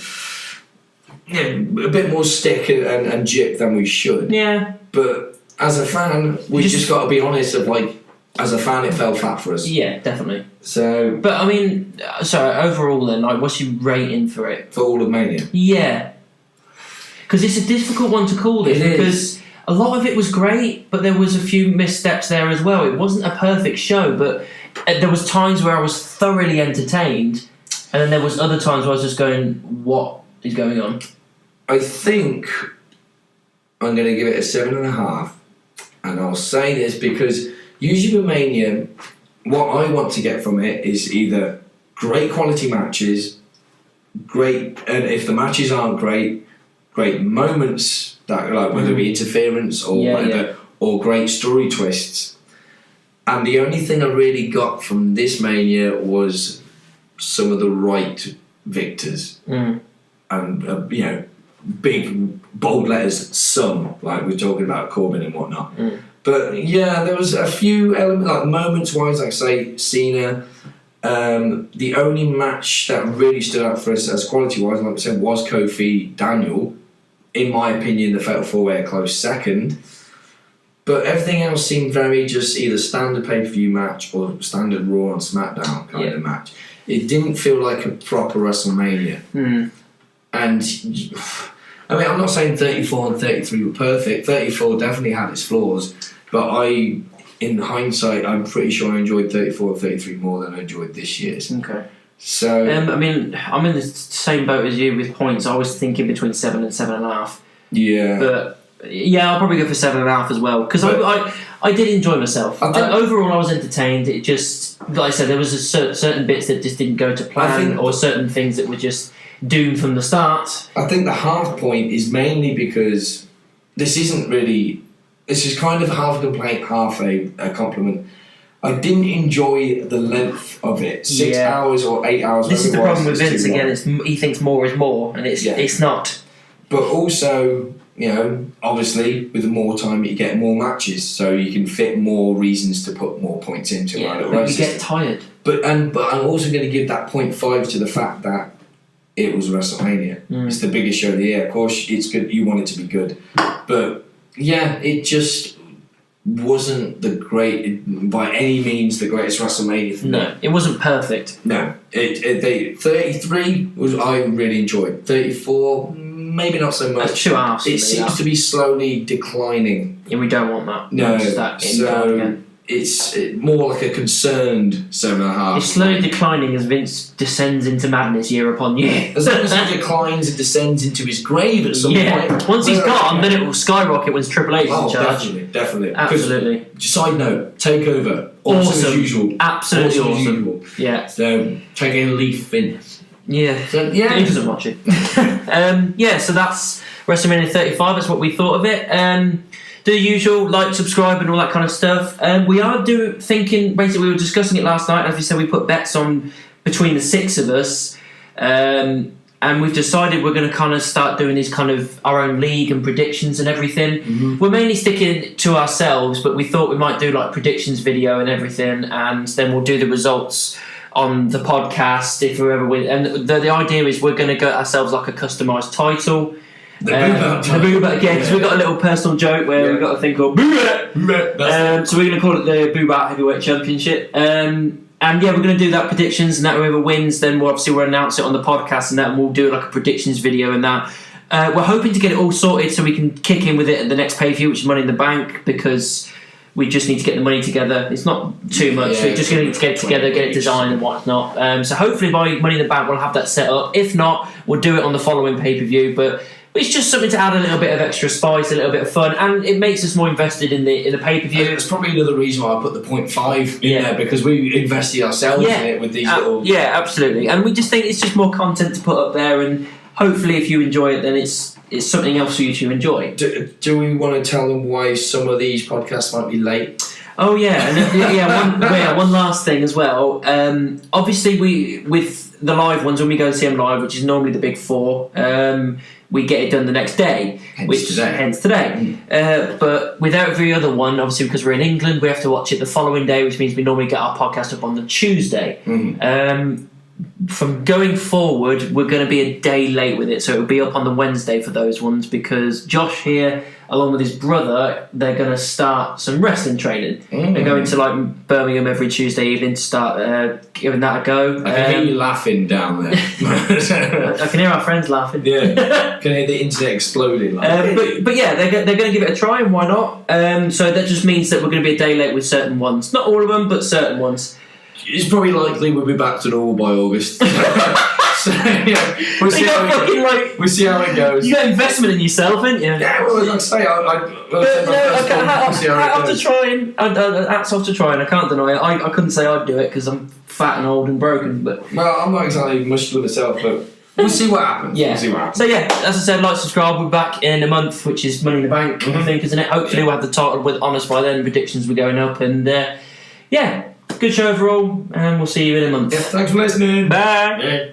Yeah, a bit more stick and jip than we should. Yeah. But as a fan, we just got to be honest. Of like, as a fan, it fell flat for us. Yeah, definitely. So, but I mean, sorry. Overall, then, like, what's your rating for it? For all of Mania? Yeah. Because it's a difficult one to call this because a lot of it was great, but there was a few missteps there as well. It wasn't a perfect show, but there was times where I was thoroughly entertained, and then there was other times where I was just going, "What is going on?" I think I'm going to give it a 7.5, and I'll say this because usually with Mania, what I want to get from it is either great quality matches, great, and if the matches aren't great moments that like whether it be interference or whatever, or great story twists. And the only thing I really got from this Mania was some of the right victors, and big bold letters. Some, like we're talking about Corbin and whatnot. But yeah, there was a few elements, like moments wise, like say Cena. The only match that really stood out for us as quality wise, like I said, was Kofi Daniel. In my opinion, the Fatal 4-Way a close second. But everything else seemed very just either standard pay-per-view match or standard Raw and SmackDown kind of match. It didn't feel like a proper WrestleMania. And I mean, I'm not saying 34 and 33 were perfect. 34 definitely had its flaws, but in hindsight, I'm pretty sure I enjoyed 34 or 33 more than I enjoyed this year's. Okay. So I mean, I'm in the same boat as you with points. I was thinking between 7 and 7.5. Yeah. But yeah, I'll probably go for 7.5 as well because I did enjoy myself. Overall, I was entertained. It just, like I said, there was certain bits that just didn't go to plan, or certain things that were just doomed from the start. I think the half point is mainly because this isn't really. This is kind of half a complaint, half a compliment. I didn't enjoy the length of it. 6 hours or 8 hours. This is the problem with Vince again. He thinks more is more, and it's not. But also, obviously, with more time, you get more matches, so you can fit more reasons to put more points into. But you get tired. But I'm also going to give that 0.5 to the fact that it was WrestleMania. It's the biggest show of the year. Of course, it's good. You want it to be good, but yeah, it just wasn't by any means the greatest WrestleMania for me. No, it wasn't perfect. No, 33 was I really enjoyed. 34, maybe not so much. That's 2 hours. It seems to be slowly declining. And we don't want that. No, so it's more like a concerned 7.5. It's slowly declining as Vince descends into madness year upon year. As long as he declines and descends into his grave at some point. Once he's gone, then it will skyrocket when Triple H is in charge. Definitely. Absolutely. Side note, TakeOver. Awesome. As usual. Absolutely awesome. Yeah. So, taking a leaf in. Yeah. So, He doesn't watch it. So that's WrestleMania 35. That's what we thought of it. The usual, like, subscribe and all that kind of stuff. We are thinking, basically we were discussing it last night, as we said, we put bets on between the 6 of us, and we've decided we're going to kind of start doing these kind of our own league and predictions and everything. We're mainly sticking to ourselves, but we thought we might do like predictions video and everything, and then we'll do the results on the podcast if we ever win. And the idea is we're going to get ourselves like a customised title. The Boobat again, because we've got a little personal joke where we've got a thing called Boobat. So we're going to call it the Boobat Heavyweight Championship. And we're going to do that predictions, and that whoever wins, then we'll announce it on the podcast, and that, and we'll do like a predictions video and that. We're hoping to get it all sorted so we can kick in with it at the next pay-per-view, which is Money in the Bank, because we just need to get the money together. It's not too much. We're just going to need to get it together, get it designed and whatnot. So hopefully by Money in the Bank we'll have that set up. If not, we'll do it on the following pay-per-view. But it's just something to add a little bit of extra spice, a little bit of fun, and it makes us more invested in the pay-per-view. That's probably another reason why I put the 0.5 in there, because we invested ourselves in it with these little... Yeah, absolutely. And we just think it's just more content to put up there, and hopefully if you enjoy it, then it's something else for you to enjoy. Do we want to tell them why some of these podcasts might be late? Oh yeah, and one last thing as well. Obviously, with the live ones, when we go and see them live, which is normally the big four, we get it done the next day. Hence today. But with every other one, obviously because we're in England, we have to watch it the following day, which means we normally get our podcast up on the Tuesday. From going forward, we're going to be a day late with it, so it'll be up on the Wednesday for those ones, because Josh here, along with his brother, they're going to start some wrestling training. They're going to like Birmingham every Tuesday evening to start giving that a go. I can hear you laughing down there. I can hear our friends laughing. Yeah, can hear the internet exploding. But yeah, they're going to give it a try, and why not? So that just means that we're going to be a day late with certain ones. Not all of them, but certain ones. It's probably likely we'll be back to normal by August. So yeah, we'll see how it goes. You got investment in yourself, ain't you? Yeah, well, like I say, hats off to trying. I can't deny it. I couldn't say I'd do it because I'm fat and old and broken. But well, I'm not exactly muscular myself, but we'll see what happens. Yeah. We'll see what happens. So yeah, as I said, like, subscribe. We're back in a month, which is Money in the Bank, I think, isn't it? Hopefully we'll have the title with on us by then. Predictions were going up, and yeah, good show overall, and we'll see you in a month. Yeah, thanks for listening. Bye. Yeah.